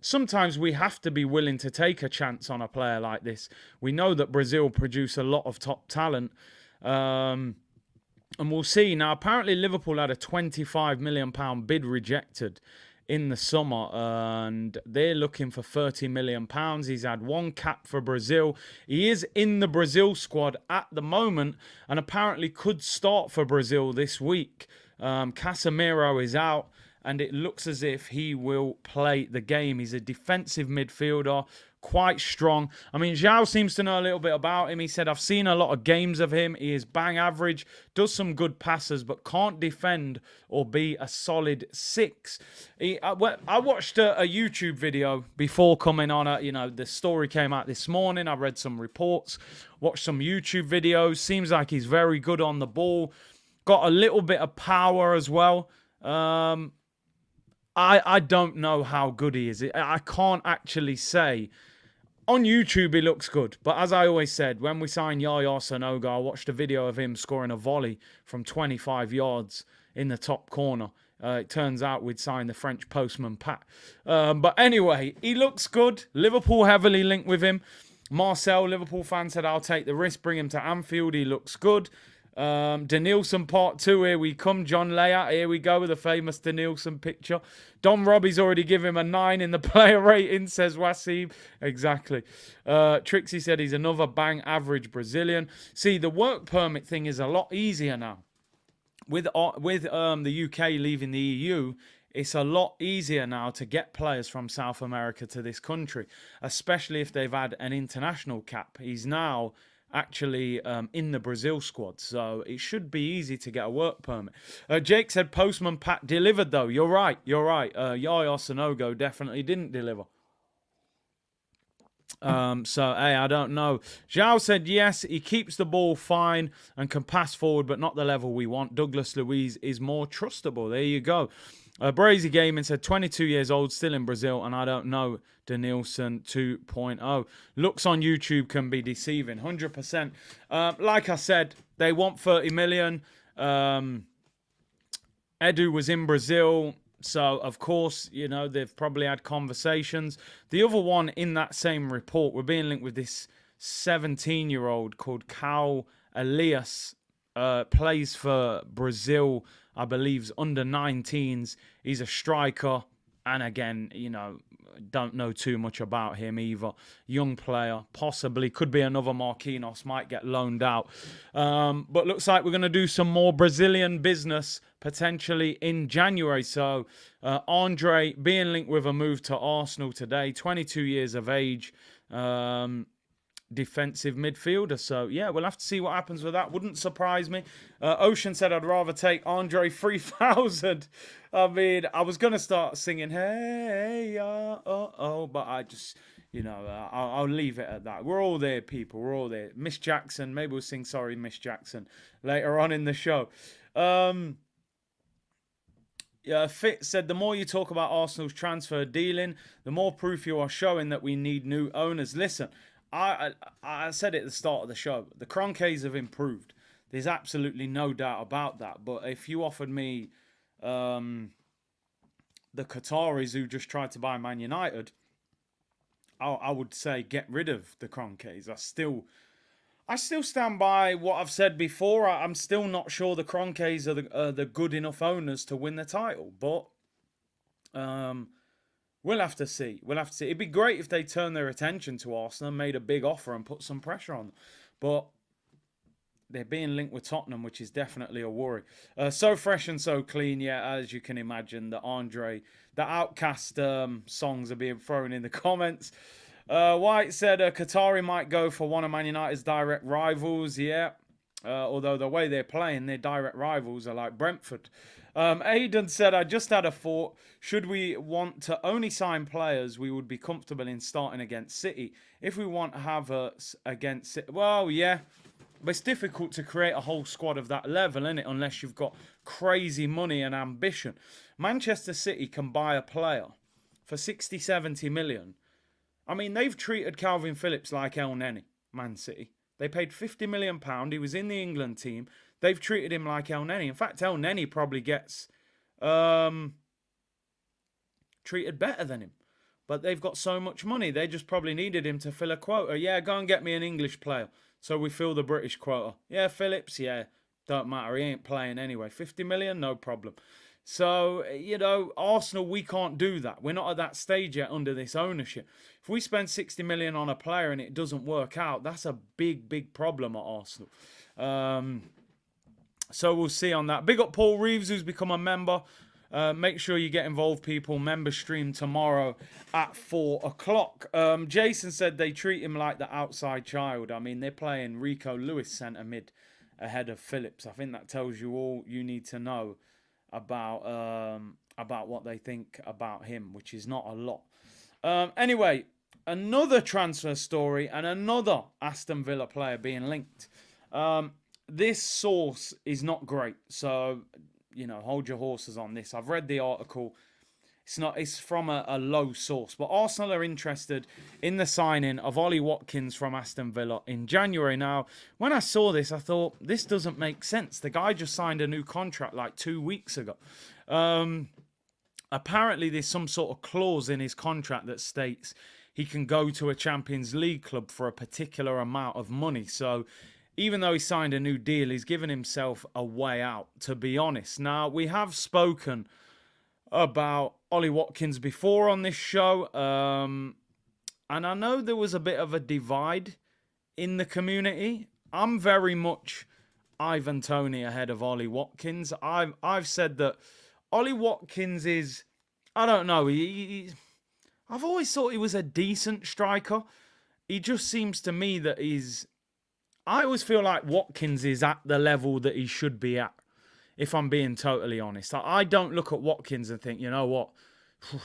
sometimes we have to be willing to take a chance on a player like this. We know that Brazil produce a lot of top talent. And we'll see. Now, apparently Liverpool had a £25 million bid rejected in the summer, and they're looking for £30 million. He's had one cap for Brazil. He is in the Brazil squad at the moment, and apparently could start for Brazil this week. Casemiro is out, and it looks as if he will play the game. He's a defensive midfielder, quite strong. I mean, João seems to know a little bit about him. He said, I've seen a lot of games of him. He is bang average, does some good passes, but can't defend or be a solid six. I watched a YouTube video before coming on. The story came out this morning. I read some reports, watched some YouTube videos. Seems like he's very good on the ball. Got a little bit of power as well. I don't know how good he is. I can't actually say. On YouTube, he looks good. But as I always said, when we signed Yaya Sanogo, I watched a video of him scoring a volley from 25 yards in the top corner. It turns out we'd signed the French postman, Pat. But anyway, he looks good. Liverpool heavily linked with him. Marcel, Liverpool fan, said, I'll take the risk, bring him to Anfield. He looks good. Denilson part 2, here we come. John Layout, here we go with the famous Denilson picture. Don Robbie's already given him a 9 in the player rating, says Wasim. Exactly. Trixie said he's another bang average Brazilian. See, the work permit thing is a lot easier now. With the UK leaving the EU, it's a lot easier now to get players from South America to this country, especially if they've had an international cap. He's now actually in the Brazil squad, so it should be easy to get a work permit. Jake said Postman Pat delivered, though. You're right. Yaya Sanogo definitely didn't deliver. So, hey, I don't know. Zhao said yes, he keeps the ball fine and can pass forward, but not the level we want. Douglas Luiz is more trustable. There you go. Brazy Gaming said 22 years old, still in Brazil, and I don't know. Denilson 2.0. Looks on YouTube can be deceiving, 100%. Like I said, they want 30 million. Edu was in Brazil, so of course, you know, they've probably had conversations. The other one in that same report, we're being linked with this 17-year-old called Cal Elias, plays for Brazil, I believe, under 19s. He's a striker. And again, you know, don't know too much about him either. Young player, possibly. Could be another Marquinhos, might get loaned out. But looks like we're going to do some more Brazilian business, potentially in January. So, Andre being linked with a move to Arsenal today, 22 years of age. Defensive midfielder. So, yeah, we'll have to see what happens with that. Wouldn't surprise me. Ocean said, I'd rather take Andre 3000. I mean, I was going to start singing, hey, but I just, you know, I'll leave it at that. We're all there, people. We're all there. Miss Jackson. Maybe we'll sing Sorry, Miss Jackson later on in the show. Fit said, the more you talk about Arsenal's transfer dealing, the more proof you are showing that we need new owners. Listen, I said it at the start of the show. The Kroenkes have improved. There's absolutely no doubt about that. But if you offered me the Qataris who just tried to buy Man United, I would say get rid of the Kroenkes. I still stand by what I've said before. I'm still not sure the Kroenkes are the good enough owners to win the title. But we'll have to see. It'd be great if they turned their attention to Arsenal and made a big offer and put some pressure on them. But they're being linked with Tottenham, which is definitely a worry. So fresh and so clean, yeah, as you can imagine. The Outcast songs are being thrown in the comments. White said Qatari might go for one of Man United's direct rivals, yeah. Although the way they're playing, their direct rivals are like Brentford. Aidan said, I just had a thought. Should we want to only sign players we would be comfortable in starting against City? If we want Havertz against City, well, yeah. But it's difficult to create a whole squad of that level, isn't it? Unless you've got crazy money and ambition. Manchester City can buy a player for 60, 70 million. I mean, they've treated Calvin Phillips like El Neni, Man City. They paid £50 million. He was in the England team. They've treated him like El Neni. In fact, El Neni probably gets treated better than him. But they've got so much money. They just probably needed him to fill a quota. Yeah, go and get me an English player. So we fill the British quota. Yeah, Phillips, yeah. Don't matter. He ain't playing anyway. 50 million, no problem. So, you know, Arsenal, we can't do that. We're not at that stage yet under this ownership. If we spend 60 million on a player and it doesn't work out, that's a big, big problem at Arsenal. So we'll see on that. Big up Paul Reeves, who's become a member. Make sure you get involved, people. Member stream tomorrow at 4 o'clock. Jason said they treat him like the outside child. I mean, they're playing Rico Lewis centre mid ahead of Phillips. I think that tells you all you need to know about what they think about him, which is not a lot. Anyway, another transfer story and another Aston Villa player being linked. This source is not great, so you know, hold your horses on this. I've read the article. It's from a low source, but Arsenal are interested in the signing of Ollie Watkins from Aston Villa in January. Now, when I saw this, I thought, this doesn't make sense. The guy just signed a new contract like 2 weeks ago. Apparently, there's some sort of clause in his contract that states he can go to a Champions League club for a particular amount of money. So, even though he signed a new deal, he's given himself a way out, to be honest. Now, we have spoken about Ollie Watkins before on this show. And I know there was a bit of a divide in the community. I'm very much Ivan Toney ahead of Ollie Watkins. I've said that Ollie Watkins is, I don't know, I've always thought he was a decent striker. He just seems to me that I always feel like Watkins is at the level that he should be at, if I'm being totally honest. I don't look at Watkins and think, you know what,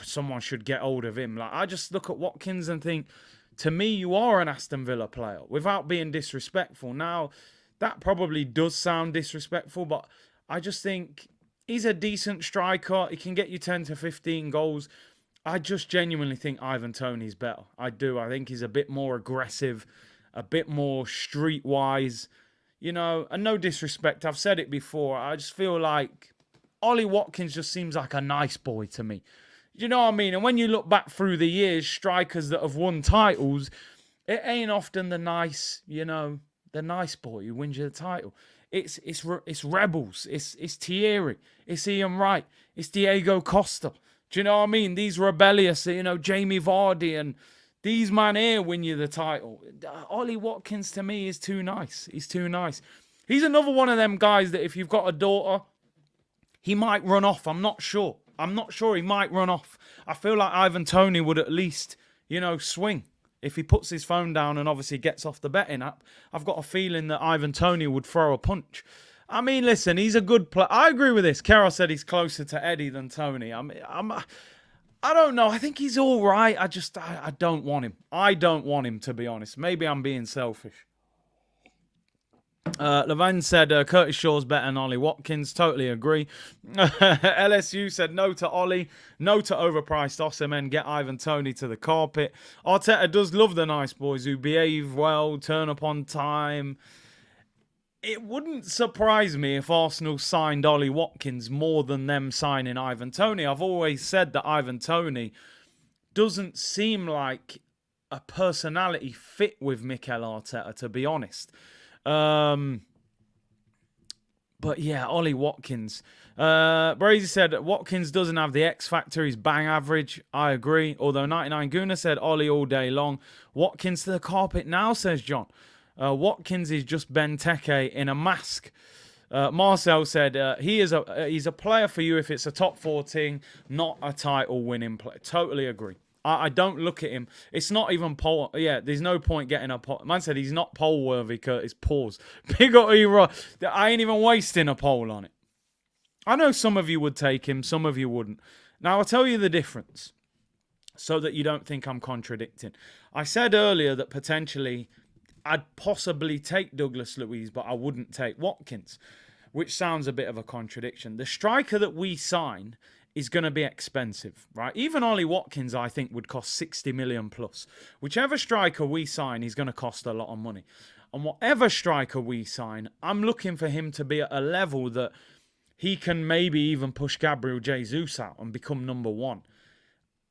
someone should get hold of him. Like, I just look at Watkins and think, to me, you are an Aston Villa player, without being disrespectful. Now, that probably does sound disrespectful, but I just think he's a decent striker. He can get you 10 to 15 goals. I just genuinely think Ivan Toney's better. I do. I think he's a bit more aggressive, a bit more streetwise, you know, and no disrespect, I've said it before, I just feel like Ollie Watkins just seems like a nice boy to me. You know what I mean? And when you look back through the years, strikers that have won titles, it ain't often the nice, you know, the nice boy who wins you the title. It's Rebels, it's Thierry, it's Ian Wright, it's Diego Costa. Do you know what I mean? These rebellious, you know, Jamie Vardy and these man here win you the title. Ollie Watkins, to me, is too nice. He's too nice. He's another one of them guys that if you've got a daughter, he might run off. I'm not sure. He might run off. I feel like Ivan Toney would at least, you know, swing. If he puts his phone down and obviously gets off the betting app, I've got a feeling that Ivan Toney would throw a punch. I mean, listen, he's a good player. I agree with this. Carol said he's closer to Eddie than Toney. I don't know. I think he's all right. I don't want him. I don't want him, to be honest. Maybe I'm being selfish. Levan said Curtis Shaw's better than Ollie Watkins. Totally agree. LSU said no to Ollie. No to overpriced Osimhen. Get Ivan Toney to the carpet. Arteta does love the nice boys who behave well, turn up on time. It wouldn't surprise me if Arsenal signed Ollie Watkins more than them signing Ivan Toney. I've always said that Ivan Toney doesn't seem like a personality fit with Mikel Arteta, to be honest. But yeah, Ollie Watkins. Brazy said Watkins doesn't have the X factor. He's bang average. I agree. Although 99 Guna said Ollie all day long. Watkins to the carpet now, says John. Watkins is just Benteke in a mask. Marcel said he's a player for you if it's a top 14, not a title winning player. Totally agree. I don't look at him. It's not even poll. Yeah, there's no point getting a poll. Man said he's not poll worthy, Curtis. Pause. Big up E-Roy. I ain't even wasting a poll on it. I know some of you would take him, some of you wouldn't. Now, I'll tell you the difference so that you don't think I'm contradicting. I said earlier that potentially I'd possibly take Douglas Luiz, but I wouldn't take Watkins, which sounds a bit of a contradiction. The striker that we sign is going to be expensive, right? Even Ollie Watkins, I think, would cost 60 million plus. Whichever striker we sign is going to cost a lot of money. And whatever striker we sign, I'm looking for him to be at a level that he can maybe even push Gabriel Jesus out and become number one.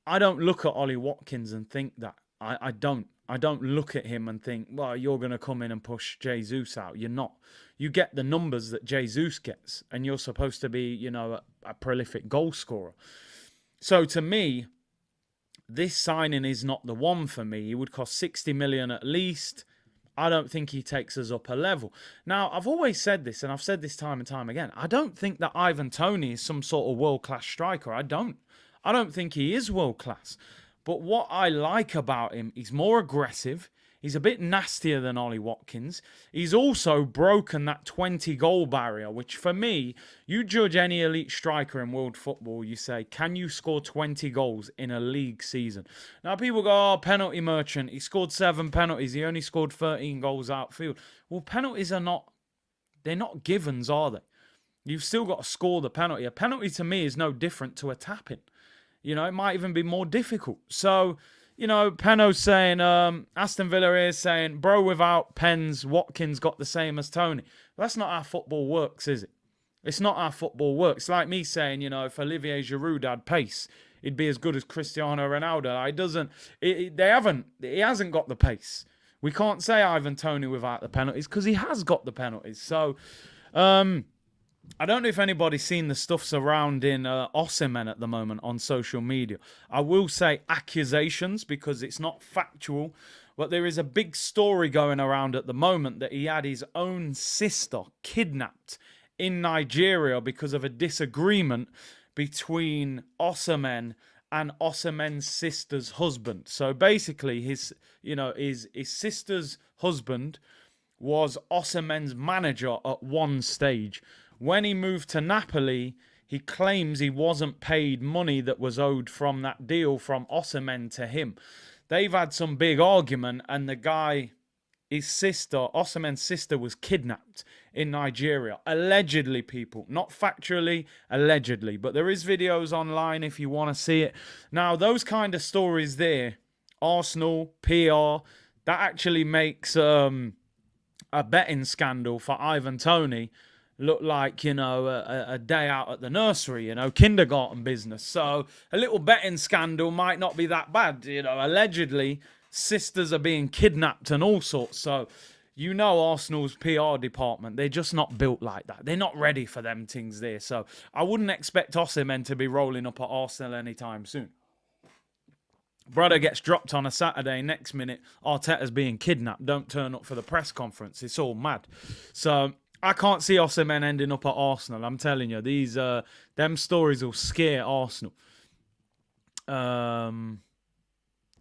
I don't look at Ollie Watkins and think that. I don't. I don't look at him and think, well, you're going to come in and push Jesus out. You're not. You get the numbers that Jesus gets, and you're supposed to be, a prolific goal scorer. So to me, this signing is not the one for me. He would cost 60 million at least. I don't think he takes us up a level. Now, I've always said this, and I've said this time and time again. I don't think that Ivan Toney is some sort of world-class striker. I don't think he is world-class. But what I like about him, he's more aggressive. He's a bit nastier than Ollie Watkins. He's also broken that 20-goal barrier, which for me, you judge any elite striker in world football, you say, can you score 20 goals in a league season? Now, people go, oh, penalty merchant. He scored 7 penalties. He only scored 13 goals outfield. Well, penalties are not, they're not givens, are they? You've still got to score the penalty. A penalty to me is no different to a tap-in. It might even be more difficult. So, Peno's saying, Aston Villa is saying, bro, without pens, Watkins got the same as Toney. Well, that's not how football works, is it? It's not how football works. It's like me saying, if Olivier Giroud had pace, he'd be as good as Cristiano Ronaldo. He hasn't got the pace. We can't say Ivan Toney without the penalties because he has got the penalties. So, I don't know if anybody's seen the stuff surrounding Osimhen at the moment on social media. I will say accusations because it's not factual, but there is a big story going around at the moment that he had his own sister kidnapped in Nigeria because of a disagreement between Osimhen and Osimhen's sister's husband. So basically, his sister's husband was Osimhen's manager at one stage. When he moved to Napoli, he claims he wasn't paid money that was owed from that deal from Osimhen to him. They've had some big argument, and Osimhen's sister was kidnapped in Nigeria. Allegedly, people. Not factually, allegedly. But there is videos online if you want to see it. Now, those kind of stories there, Arsenal, PR, that actually makes a betting scandal for Ivan Toney look like, a day out at the nursery, kindergarten business. So a little betting scandal might not be that bad. Allegedly, sisters are being kidnapped and all sorts. So, Arsenal's PR department, they're just not built like that. They're not ready for them things there. So I wouldn't expect Osimhen to be rolling up at Arsenal anytime soon. Brother gets dropped on a Saturday. Next minute, Arteta's being kidnapped. Don't turn up for the press conference. It's all mad. So I can't see Osimhen ending up at Arsenal. I'm telling you, these them stories will scare Arsenal.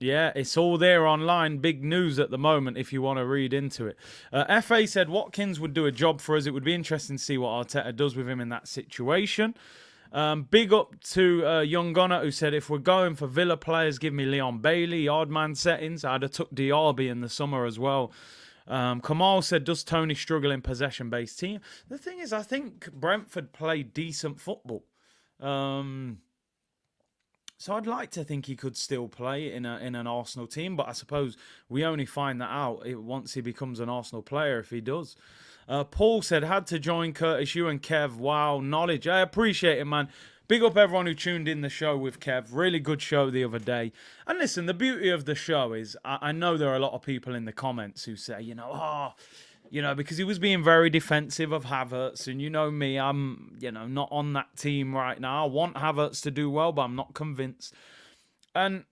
Yeah, it's all there online. Big news at the moment if you want to read into it. FA said Watkins would do a job for us. It would be interesting to see what Arteta does with him in that situation. Big up to Young Gunner who said, if we're going for Villa players, give me Leon Bailey, Yardman settings. I'd have took Diaby in the summer as well. Kamal said, does Toney struggle in possession-based team? The thing is, I think Brentford play decent football. So I'd like to think he could still play in an Arsenal team, but I suppose we only find that out once he becomes an Arsenal player, if he does. Paul said, had to join Curtis, you and Kev. Wow, knowledge. I appreciate it, man. Big up everyone who tuned in the show with Kev. Really good show the other day. And listen, the beauty of the show is, I know there are a lot of people in the comments who say, because he was being very defensive of Havertz. And you know me, I'm, not on that team right now. I want Havertz to do well, but I'm not convinced. And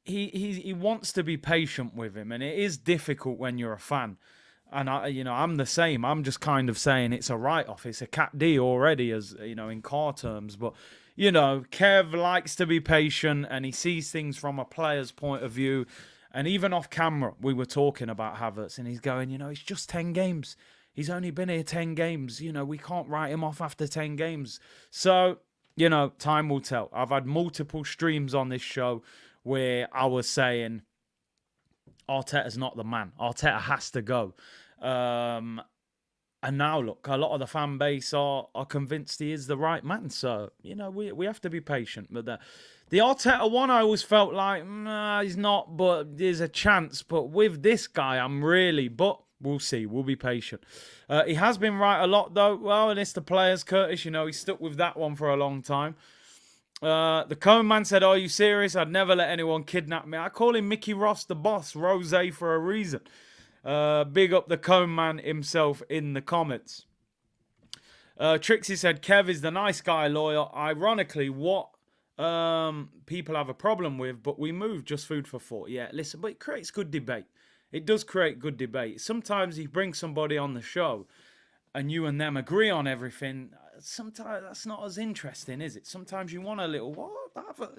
he wants to be patient with him. And it is difficult when you're a fan. And I'm the same. I'm just kind of saying it's a write-off. It's a cat D already, as in car terms. But Kev likes to be patient, and he sees things from a player's point of view. And even off camera, we were talking about Havertz, and he's going, it's just 10 games. He's only been here 10 games. You know, we can't write him off after 10 games. So, you know, time will tell. I've had multiple streams on this show where I was saying Arteta's not the man. Arteta has to go. And now, look, a lot of the fan base are convinced he is the right man. So, you know, we have to be patient. But the Arteta one, I always felt like, he's not, but there's a chance. But with this guy, but we'll see. We'll be patient. He has been right a lot, though. Well, and it's the players, Curtis. You know, he stuck with that one for a long time. The Cone Man said, are you serious? I'd never let anyone kidnap me. I call him Mickey Ross, the boss, Rose for a reason. Big up the Cone Man himself in the comments. Trixie said, Kev is the nice guy, loyal. Ironically, what people have a problem with, but we move just food for thought. Yeah, listen, but it creates good debate. It does create good debate. Sometimes you bring somebody on the show and you and them agree on everything. Sometimes that's not as interesting, is it? Sometimes you want a little, what?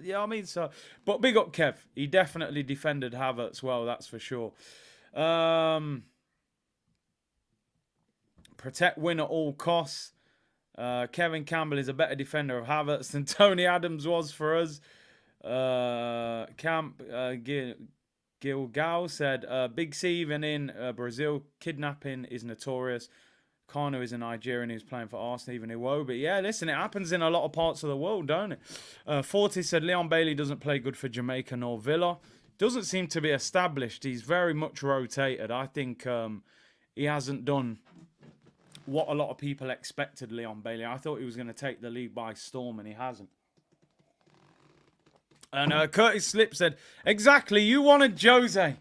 Yeah, I mean, so, but big up Kev. He definitely defended Havertz well, that's for sure. Protect win at all costs. Kevin Campbell is a better defender of Havertz than Tony Adams was for us. Gilgal said, Big C even in Brazil, kidnapping is notorious. Kanu is a Nigerian who's playing for Arsenal, even Iwobi. Yeah, listen, it happens in a lot of parts of the world, don't it? Forty said, Leon Bailey doesn't play good for Jamaica nor Villa. Doesn't seem to be established. He's very much rotated. I think he hasn't done what a lot of people expected, Leon Bailey. I thought he was going to take the league by storm, and he hasn't. And Curtis Slip said, exactly, you wanted Jose.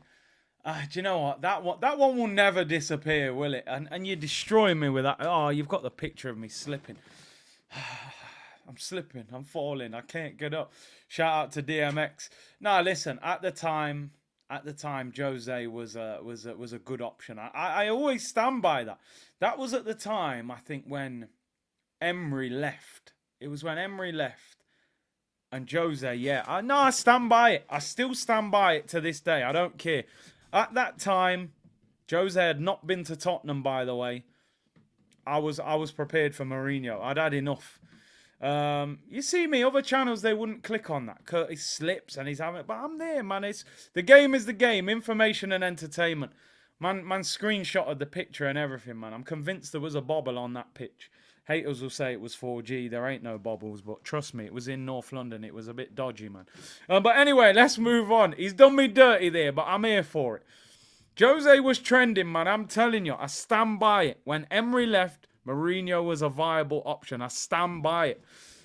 Do you know what? That one will never disappear, will it? And you're destroying me with that. Oh, you've got the picture of me slipping. I'm slipping. I'm falling. I can't get up. Shout out to DMX. No, listen. At the time, Jose was a good option. I always stand by that. That was at the time, I think, when Emery left. It was when Emery left. And Jose, yeah. I stand by it. I still stand by it to this day. I don't care. At that time, Jose had not been to Tottenham, by the way. I was prepared for Mourinho. I'd had enough. You see me, other channels, they wouldn't click on that. Curtis slips and he's having it. But I'm there, man. The game is the game. Information and entertainment. Man screenshotted the picture and everything, man. I'm convinced there was a bobble on that pitch. Haters will say it was 4G. There ain't no bobbles, but trust me, it was in North London. It was a bit dodgy, man. But anyway, let's move on. He's done me dirty there, but I'm here for it. Jose was trending, man. I'm telling you, I stand by it. When Emery left, Mourinho was a viable option. I stand by it.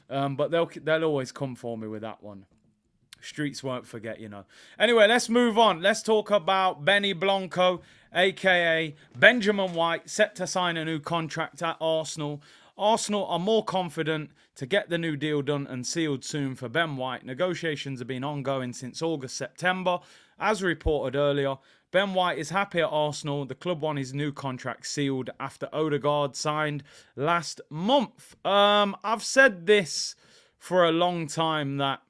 But they'll always come for me with that one. Streets won't forget, you know. Anyway, let's move on. Let's talk about Benny Blanco, a.k.a. Benjamin White, set to sign a new contract at Arsenal. Arsenal are more confident to get the new deal done and sealed soon for Ben White. Negotiations have been ongoing since August, September. As reported earlier, Ben White is happy at Arsenal. The club won his new contract sealed after Odegaard signed last month. I've said this for a long time that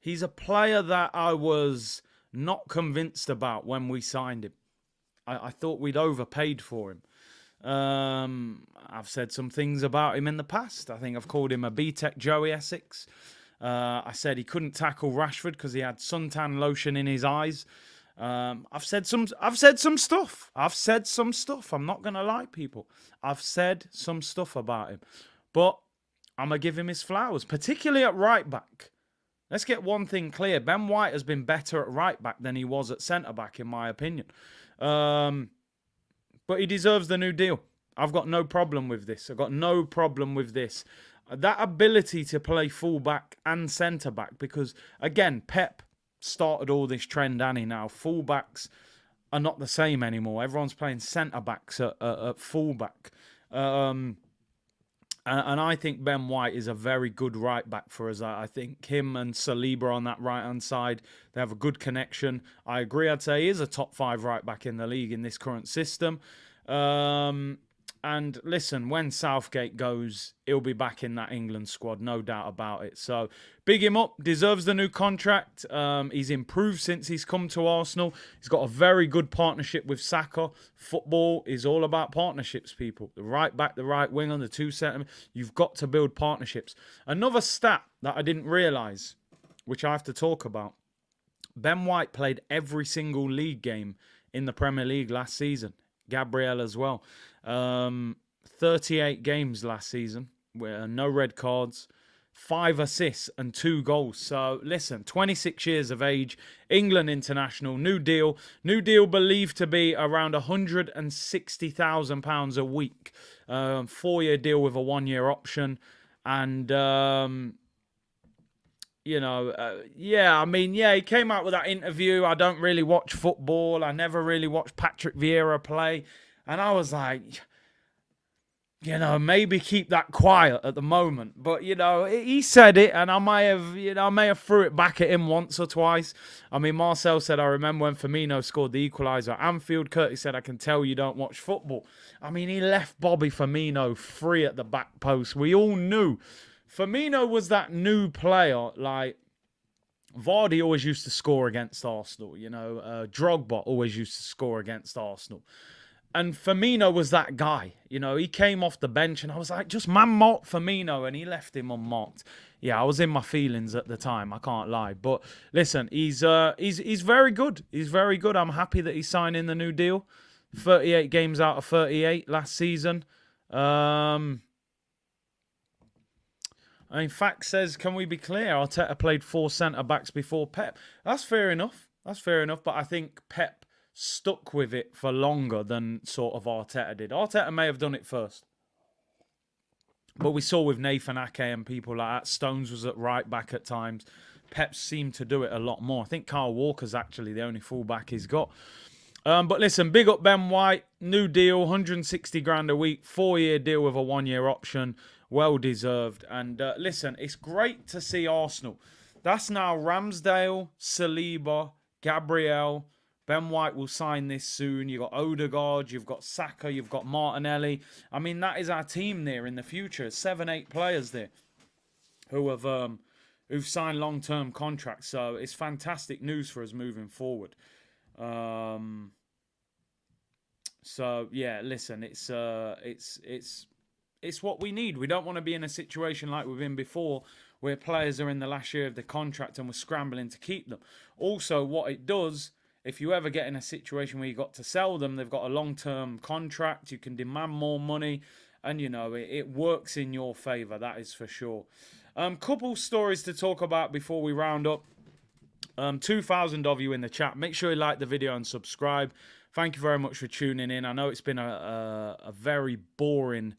he's a player that I was not convinced about when we signed him. I thought we'd overpaid for him. I've said some things about him in the past. I think I've called him a B-Tech Joey Essex. I said he couldn't tackle Rashford because he had suntan lotion in his eyes. I've said some stuff. I'm not going to lie, people. I've said some stuff about him. But I'm going to give him his flowers, particularly at right back. Let's get one thing clear. Ben White has been better at right back than he was at centre back, in my opinion. But he deserves the new deal. I've got no problem with this. That ability to play full-back and centre-back, because, again, Pep started all this trend, and now full-backs are not the same anymore. Everyone's playing centre-backs at full-back. And I think Ben White is a very good right-back for us. I think him and Saliba on that right-hand side, they have a good connection. I agree, I'd say he is a top 5 right-back in the league in this current system. And listen, when Southgate goes, he'll be back in that England squad, no doubt about it. So big him up, deserves the new contract. He's improved since he's come to Arsenal. He's got a very good partnership with Saka. Football is all about partnerships, people. The right back, the right winger, the two centre. You've got to build partnerships. Another stat that I didn't realise, which I have to talk about. Ben White played every single league game in the Premier League last season. Gabriel as well. 38 games last season, with no red cards, 5 assists and 2 goals. So listen, 26 years of age, England international, new deal. New deal believed to be around £160,000 a week. 4-year deal with a 1-year option. And he came out with that interview. I don't really watch football. I never really watched Patrick Vieira play. And I was like, maybe keep that quiet at the moment. But, he said it, and I may have threw it back at him once or twice. I mean, Marcel said, I remember when Firmino scored the equaliser at Anfield. Curtis said, I can tell you don't watch football. I mean, he left Bobby Firmino free at the back post. We all knew Firmino was that new player, like Vardy always used to score against Arsenal, Drogba always used to score against Arsenal. And Firmino was that guy, he came off the bench and I was like, just man-mark Firmino, and he left him unmarked. Yeah, I was in my feelings at the time, I can't lie. But listen, he's very good. He's very good. I'm happy that he's signing the new deal. 38 games out of 38 last season. In fact, says, can we be clear? Arteta played 4 centre-backs before Pep. That's fair enough. But I think Pep stuck with it for longer than sort of Arteta did. Arteta may have done it first. But we saw with Nathan Ake and people like that. Stones was at right back at times. Pep seemed to do it a lot more. I think Kyle Walker's actually the only fullback he's got. But listen, big up Ben White. New deal, 160 grand a week. 4-year deal with a 1-year option. Well deserved. And listen, it's great to see Arsenal. That's now Ramsdale, Saliba, Gabriel. Ben White will sign this soon. You've got Odegaard, you've got Saka, you've got Martinelli. I mean, that is our team there in the future. 7-8 players there who've signed long-term contracts. So it's fantastic news for us moving forward. So yeah, listen, it's what we need. We don't want to be in a situation like we've been before where players are in the last year of the contract and we're scrambling to keep them. Also, what it does, if you ever get in a situation where you've got to sell them, they've got a long-term contract, you can demand more money, and, it works in your favour, that is for sure. Couple stories to talk about before we round up. 2,000 of you in the chat. Make sure you like the video and subscribe. Thank you very much for tuning in. I know it's been a very boring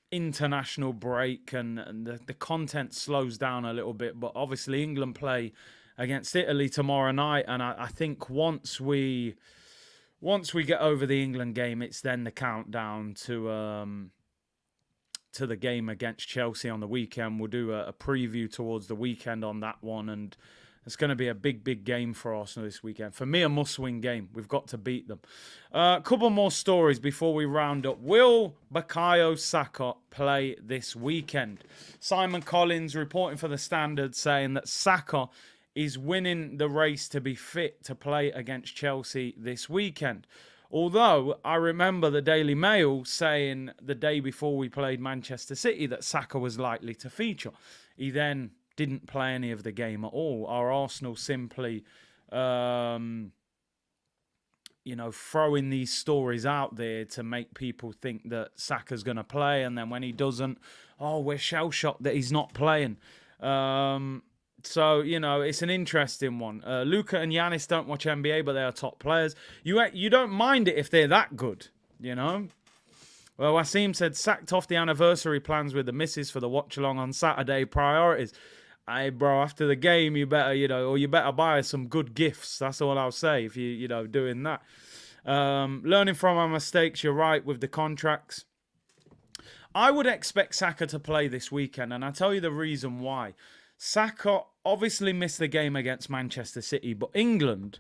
international break and the content slows down a little bit, but obviously England play against Italy tomorrow night, and I think once we get over the England game, it's then the countdown to the game against Chelsea on the weekend. We'll do a preview towards the weekend on that one, and it's going to be a big game for Arsenal this weekend. For me, a must-win game. We've got to beat them. A couple more stories before we round up. Will Bukayo Saka play this weekend? Simon Collins reporting for The Standard saying that Saka is winning the race to be fit to play against Chelsea this weekend. Although, I remember the Daily Mail saying the day before we played Manchester City that Saka was likely to feature. He then didn't play any of the game at all. Are Arsenal simply, throwing these stories out there to make people think that Saka's going to play, and then when he doesn't, we're shell-shocked that he's not playing. So, it's an interesting one. Luka and Giannis don't watch NBA, but they are top players. You don't mind it if they're that good, Well, Wasim said, sacked off the anniversary plans with the missus for the watch-along on Saturday. Priorities. Hey, bro, after the game, you better, you better buy us some good gifts. That's all I'll say if you, doing that. Learning from our mistakes, you're right with the contracts. I would expect Saka to play this weekend, and I'll tell you the reason why. Saka obviously missed the game against Manchester City, but England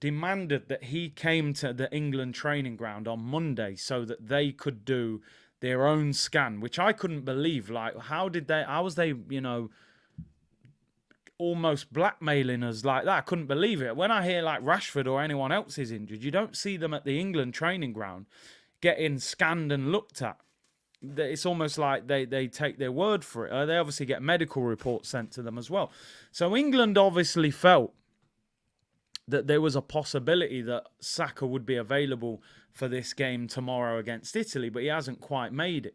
demanded that he came to the England training ground on Monday so that they could do their own scan, which I couldn't believe. Like, how was they, almost blackmailing us like that? I couldn't believe it. When I hear like Rashford or anyone else is injured, you don't see them at the England training ground getting scanned and looked at. It's almost like they take their word for it. They obviously get medical reports sent to them as well. So England obviously felt that there was a possibility that Saka would be available for this game tomorrow against Italy, but he hasn't quite made it.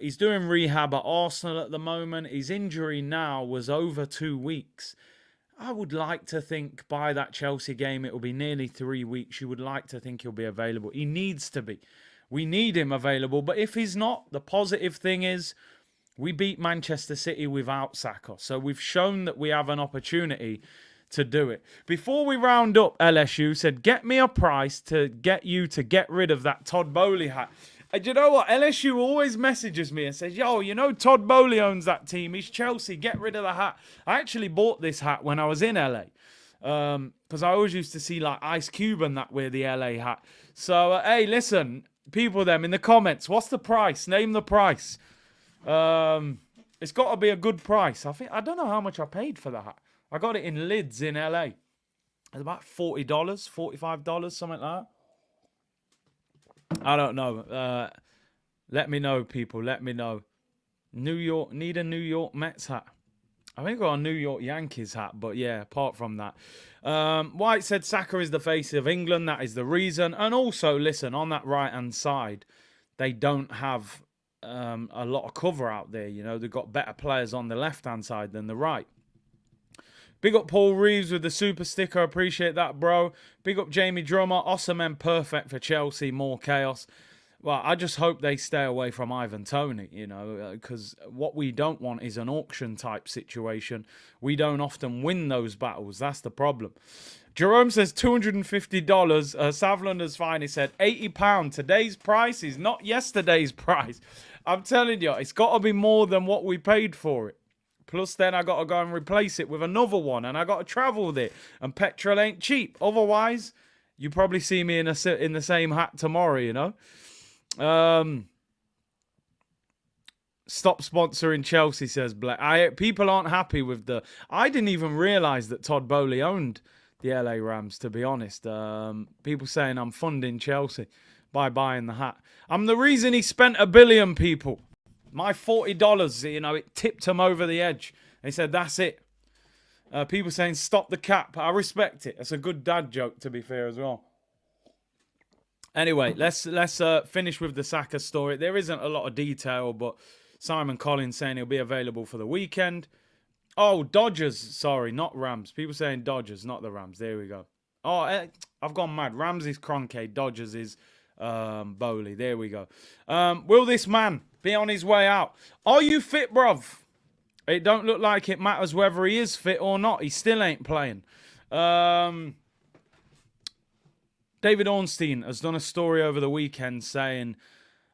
He's doing rehab at Arsenal at the moment. His injury now was over 2 weeks. I would like to think by that Chelsea game it will be nearly 3 weeks. You would like to think he'll be available. He needs to be. We need him available. But if he's not, the positive thing is we beat Manchester City without Saka. So we've shown that we have an opportunity to do it. Before we round up, LSU said, get me a price to get you to get rid of that Todd Boehly hat. And you know what? LSU always messages me and says, yo, Todd Boehly owns that team. He's Chelsea. Get rid of the hat. I actually bought this hat when I was in LA. Because I always used to see like Ice Cube and that wear the LA hat. So, hey, listen, people them in the comments, what's the price? Name the price. It's got to be a good price. I don't know how much I paid for the hat. I got it in Lids in LA. It's about $40, $45, something like that. I don't know. Let me know, people. Let me know. New York, need a New York Mets hat. I think I got a New York Yankees hat, but yeah, apart from that. White said Saka is the face of England. That is the reason. And also, listen, on that right-hand side, they don't have a lot of cover out there. They've got better players on the left-hand side than the right. Big up Paul Reeves with the super sticker. Appreciate that, bro. Big up Jamie Drummer. Osimhen perfect for Chelsea. More chaos. Well, I just hope they stay away from Ivan Toney, because what we don't want is an auction type situation. We don't often win those battles. That's the problem. Jerome says $250. Savlander's finest said £80. Today's price is not yesterday's price. I'm telling you, it's got to be more than what we paid for it. Plus, then I got to go and replace it with another one, and I got to travel with it. And petrol ain't cheap. Otherwise, you probably see me in the same hat tomorrow. Stop sponsoring Chelsea, says Black. People aren't happy with the... I didn't even realise that Todd Boehly owned the LA Rams, to be honest. People saying I'm funding Chelsea by buying the hat. I'm the reason he spent $1 billion, people. My $40, it tipped him over the edge. They said, that's it. People saying, stop the cap. I respect it. It's a good dad joke, to be fair, as well. Anyway, let's finish with the Saka story. There isn't a lot of detail, but Simon Collins saying he'll be available for the weekend. Oh, Dodgers. Sorry, not Rams. People saying Dodgers, not the Rams. There we go. Oh, I've gone mad. Rams is Kroenke. Dodgers is Boehly. There we go. Will this man be on his way out? Are you fit, bruv? It don't look like it matters whether he is fit or not. He still ain't playing. David Ornstein has done a story over the weekend saying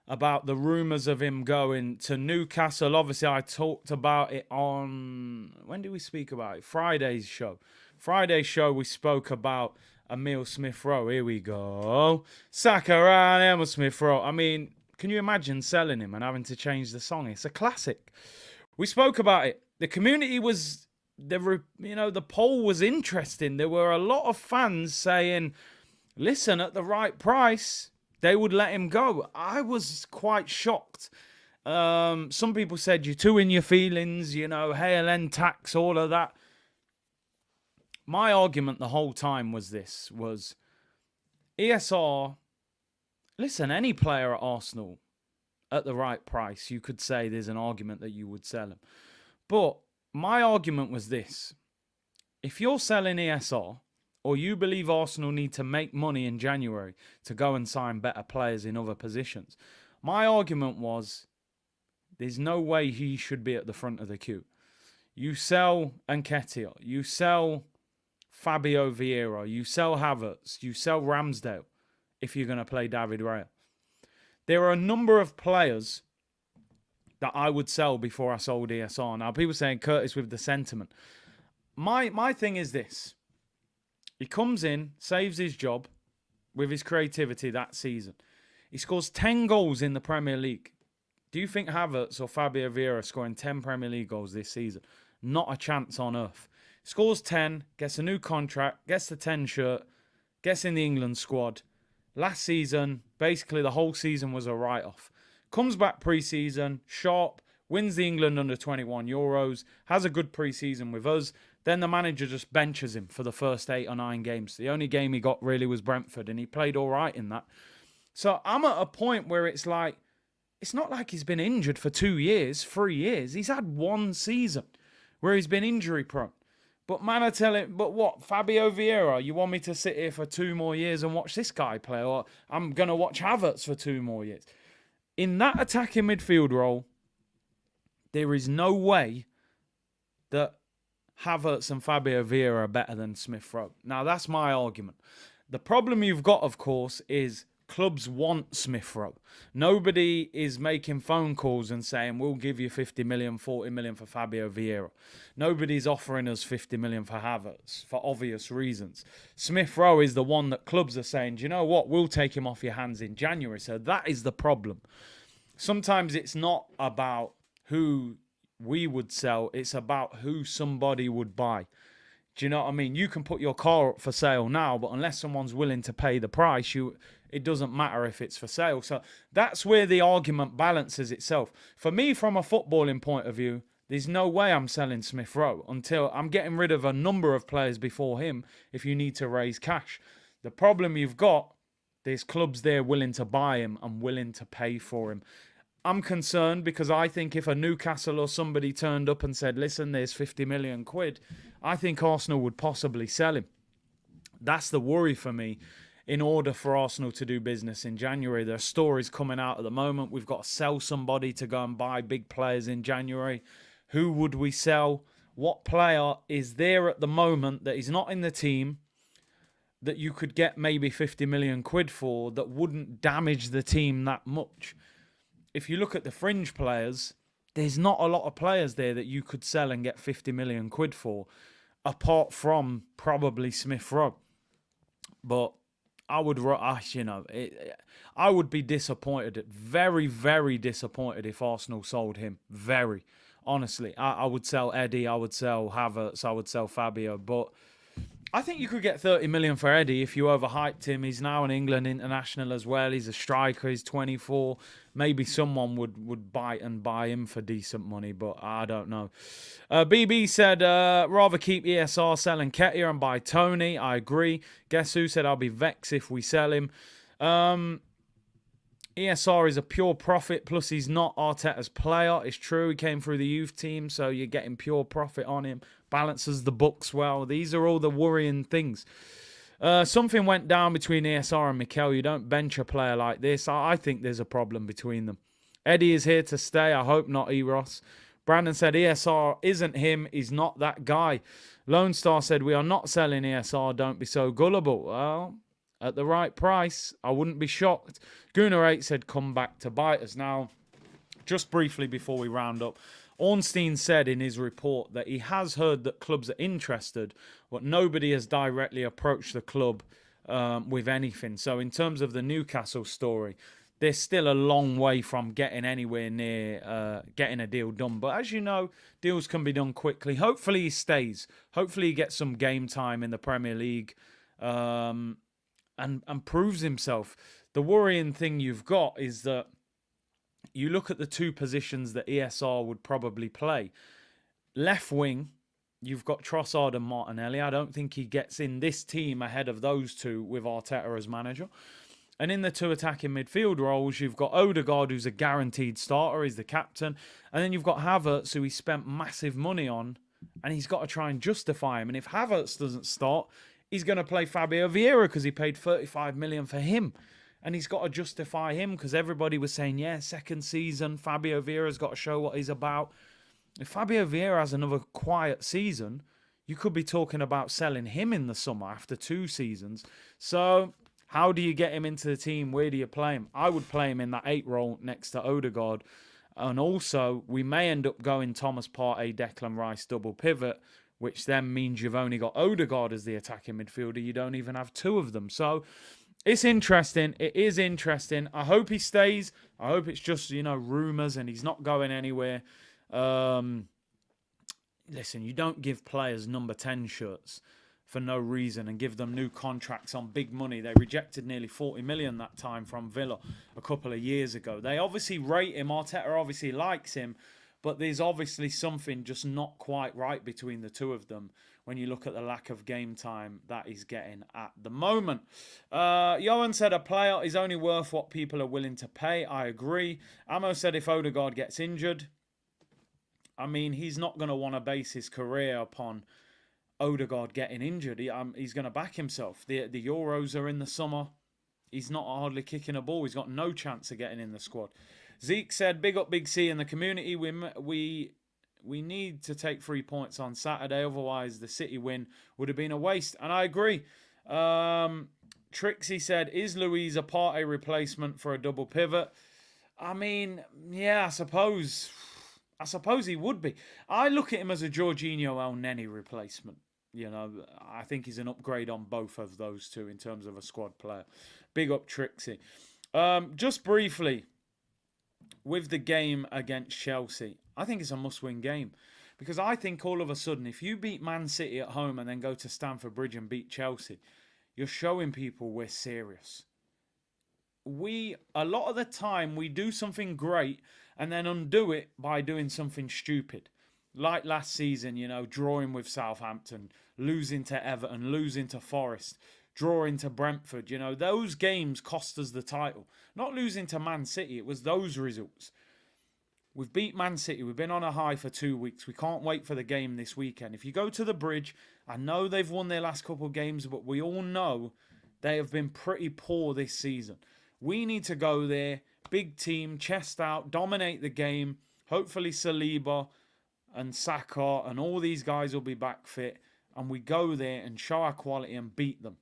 about the rumours of him going to Newcastle. Obviously, I talked about it on... When did we speak about it? Friday's show. Friday's show, we spoke about Emile Smith Rowe. Here we go. Saka and Emile Smith Rowe. I mean, can you imagine selling him and having to change the song? It's a classic. We spoke about it. The community was... the poll was interesting. There were a lot of fans saying... Listen, at the right price, they would let him go. I was quite shocked. Some people said, you're too in your feelings, HLN tax, all of that. My argument the whole time was ESR, listen, any player at Arsenal at the right price, you could say there's an argument that you would sell him. But my argument was this. If you're selling ESR, or you believe Arsenal need to make money in January to go and sign better players in other positions, my argument was there's no way he should be at the front of the queue. You sell Nketiah, you sell Fabio Vieira, you sell Havertz, you sell Ramsdale if you're going to play David Raya. There are a number of players that I would sell before I sold ESR. Now, people saying Curtis with the sentiment. My thing is this. He comes in, saves his job with his creativity that season. He scores 10 goals in the Premier League. Do you think Havertz or Fabio Vieira are scoring 10 Premier League goals this season? Not a chance on earth. Scores 10, gets a new contract, gets the 10 shirt, gets in the England squad. Last season, basically the whole season was a write-off. Comes back pre-season, sharp, wins the England under-21 Euros, has a good pre-season with us. Then the manager just benches him for the first 8 or 9 games. The only game he got really was Brentford, and he played all right in that. So I'm at a point where it's like, it's not like he's been injured for 2 years, 3 years. He's had 1 season where he's been injury prone. But man, I tell him, but what, Fabio Vieira, you want me to sit here for 2 more years and watch this guy play? Or I'm going to watch Havertz for 2 more years. In that attacking midfield role, there is no way that Havertz and Fabio Vieira are better than Smith Rowe. Now, that's my argument. The problem you've got, of course, is clubs want Smith Rowe. Nobody is making phone calls and saying, we'll give you 50 million, 40 million for Fabio Vieira. Nobody's offering us 50 million for Havertz for obvious reasons. Smith Rowe is the one that clubs are saying, do you know what? We'll take him off your hands in January. So that is the problem. Sometimes it's not about who we would sell. It's about who somebody would buy. Do you know what I mean? You can put your car up for sale now, but unless someone's willing to pay the price, it doesn't matter if it's for sale. So that's where the argument balances itself. For me, from a footballing point of view, there's no way I'm selling Smith Rowe until I'm getting rid of a number of players before him if you need to raise cash. The problem you've got, there's clubs there willing to buy him and willing to pay for him. I'm concerned because I think if a Newcastle or somebody turned up and said, listen, there's 50 million quid, I think Arsenal would possibly sell him. That's the worry for me. In order for Arsenal to do business in January, there are stories coming out at the moment. We've got to sell somebody to go and buy big players in January. Who would we sell? What player is there at the moment that is not in the team that you could get maybe 50 million quid for that wouldn't damage the team that much? If you look at the fringe players, there's not a lot of players there that you could sell and get 50 million quid for, apart from probably Smith Rowe. But I would, I would be disappointed, very, very disappointed if Arsenal sold him. Very, honestly. I would sell Eddie, I would sell Havertz, I would sell Fabio, but I think you could get 30 million for Eddie if you overhyped him. He's now an England international as well. He's a striker. He's 24. Maybe someone would bite and buy him for decent money, but I don't know. BB said, rather keep ESR selling Ketia and buy Tony. I agree. Guess who said I'll be vexed if we sell him? ESR is a pure profit, plus he's not Arteta's player. It's true, he came through the youth team, so you're getting pure profit on him. Balances the books well. These are all the worrying things. Something went down between ESR and Mikel. You don't bench a player like this. I think there's a problem between them. Eddie is here to stay. I hope not, Eros. Brandon said ESR isn't him. He's not that guy. Lone Star said we are not selling ESR. Don't be so gullible. Well, at the right price, I wouldn't be shocked. Gunnar8 said come back to bite us. Now, just briefly before we round up, Ornstein said in his report that he has heard that clubs are interested, but nobody has directly approached the club with anything. So in terms of the Newcastle story, they're still a long way from getting anywhere near getting a deal done. But as you know, deals can be done quickly. Hopefully he stays. Hopefully he gets some game time in the Premier League and proves himself. The worrying thing you've got is that you look at the 2 positions that ESR would probably play. Left wing, you've got Trossard and Martinelli. I don't think he gets in this team ahead of those 2 with Arteta as manager. And in the 2 attacking midfield roles, you've got Odegaard, who's a guaranteed starter. He's the captain. And then you've got Havertz, who he spent massive money on. And he's got to try and justify him. And if Havertz doesn't start, he's going to play Fabio Vieira because he paid 35 million for him. And he's got to justify him because everybody was saying, yeah, second season, Fabio Vieira's got to show what he's about. If Fabio Vieira has another quiet season, you could be talking about selling him in the summer after 2 seasons. So how do you get him into the team? Where do you play him? I would play him in that 8 role next to Odegaard. And also, we may end up going Thomas Partey, Declan Rice, double pivot which then means you've only got Odegaard as the attacking midfielder. You don't even have two of them. So it's interesting. It is interesting. I hope he stays. I hope it's just, rumours and he's not going anywhere. Listen, you don't give players number 10 shirts for no reason and give them new contracts on big money. They rejected nearly 40 million that time from Villa a couple of years ago. They obviously rate him. Arteta obviously likes him, but there's obviously something just not quite right between the two of them when you look at the lack of game time that he's getting at the moment. Johan said a player is only worth what people are willing to pay. I agree. Amo said if Odegaard gets injured, I mean, he's not going to want to base his career upon Odegaard getting injured. He's going to back himself. The Euros are in the summer. He's not hardly kicking a ball. He's got no chance of getting in the squad. Zeke said, big up Big C in the community. We need to take 3 points on Saturday. Otherwise, the City win would have been a waste. And I agree. Trixie said, is Luiz a Partey replacement for a double pivot? I mean, yeah, I suppose he would be. I look at him as a Jorginho El Neni replacement. I think he's an upgrade on both of those two in terms of a squad player. Big up Trixie. Just briefly, with the game against Chelsea, I think it's a must-win game. Because I think all of a sudden, if you beat Man City at home and then go to Stamford Bridge and beat Chelsea, you're showing people we're serious. A lot of the time, we do something great and then undo it by doing something stupid. Like last season, drawing with Southampton, losing to Everton, losing to Forest, drawing to Brentford. Those games cost us the title. Not losing to Man City, it was those results. We've beat Man City. We've been on a high for 2 weeks. We can't wait for the game this weekend. If you go to the Bridge, I know they've won their last couple of games, but we all know they have been pretty poor this season. We need to go there, big team, chest out, dominate the game. Hopefully Saliba and Saka and all these guys will be back fit. And we go there and show our quality and beat them.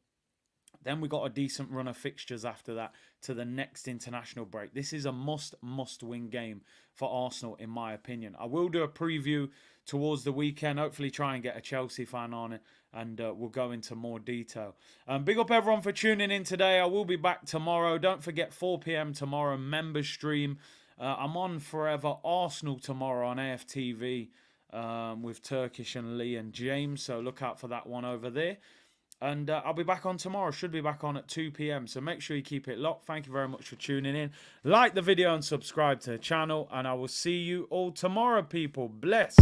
Then we got a decent run of fixtures after that to the next international break. This is a must-win game for Arsenal, in my opinion. I will do a preview towards the weekend. Hopefully try and get a Chelsea fan on it. And we'll go into more detail. Big up everyone for tuning in today. I will be back tomorrow. Don't forget 4 p.m. tomorrow, members stream. I'm on Forever Arsenal tomorrow on AFTV with Turkish and Lee and James. So look out for that one over there. And I'll be back on tomorrow. Should be back on at 2 p.m. So make sure you keep it locked. Thank you very much for tuning in. Like the video and subscribe to the channel. And I will see you all tomorrow, people. Bless.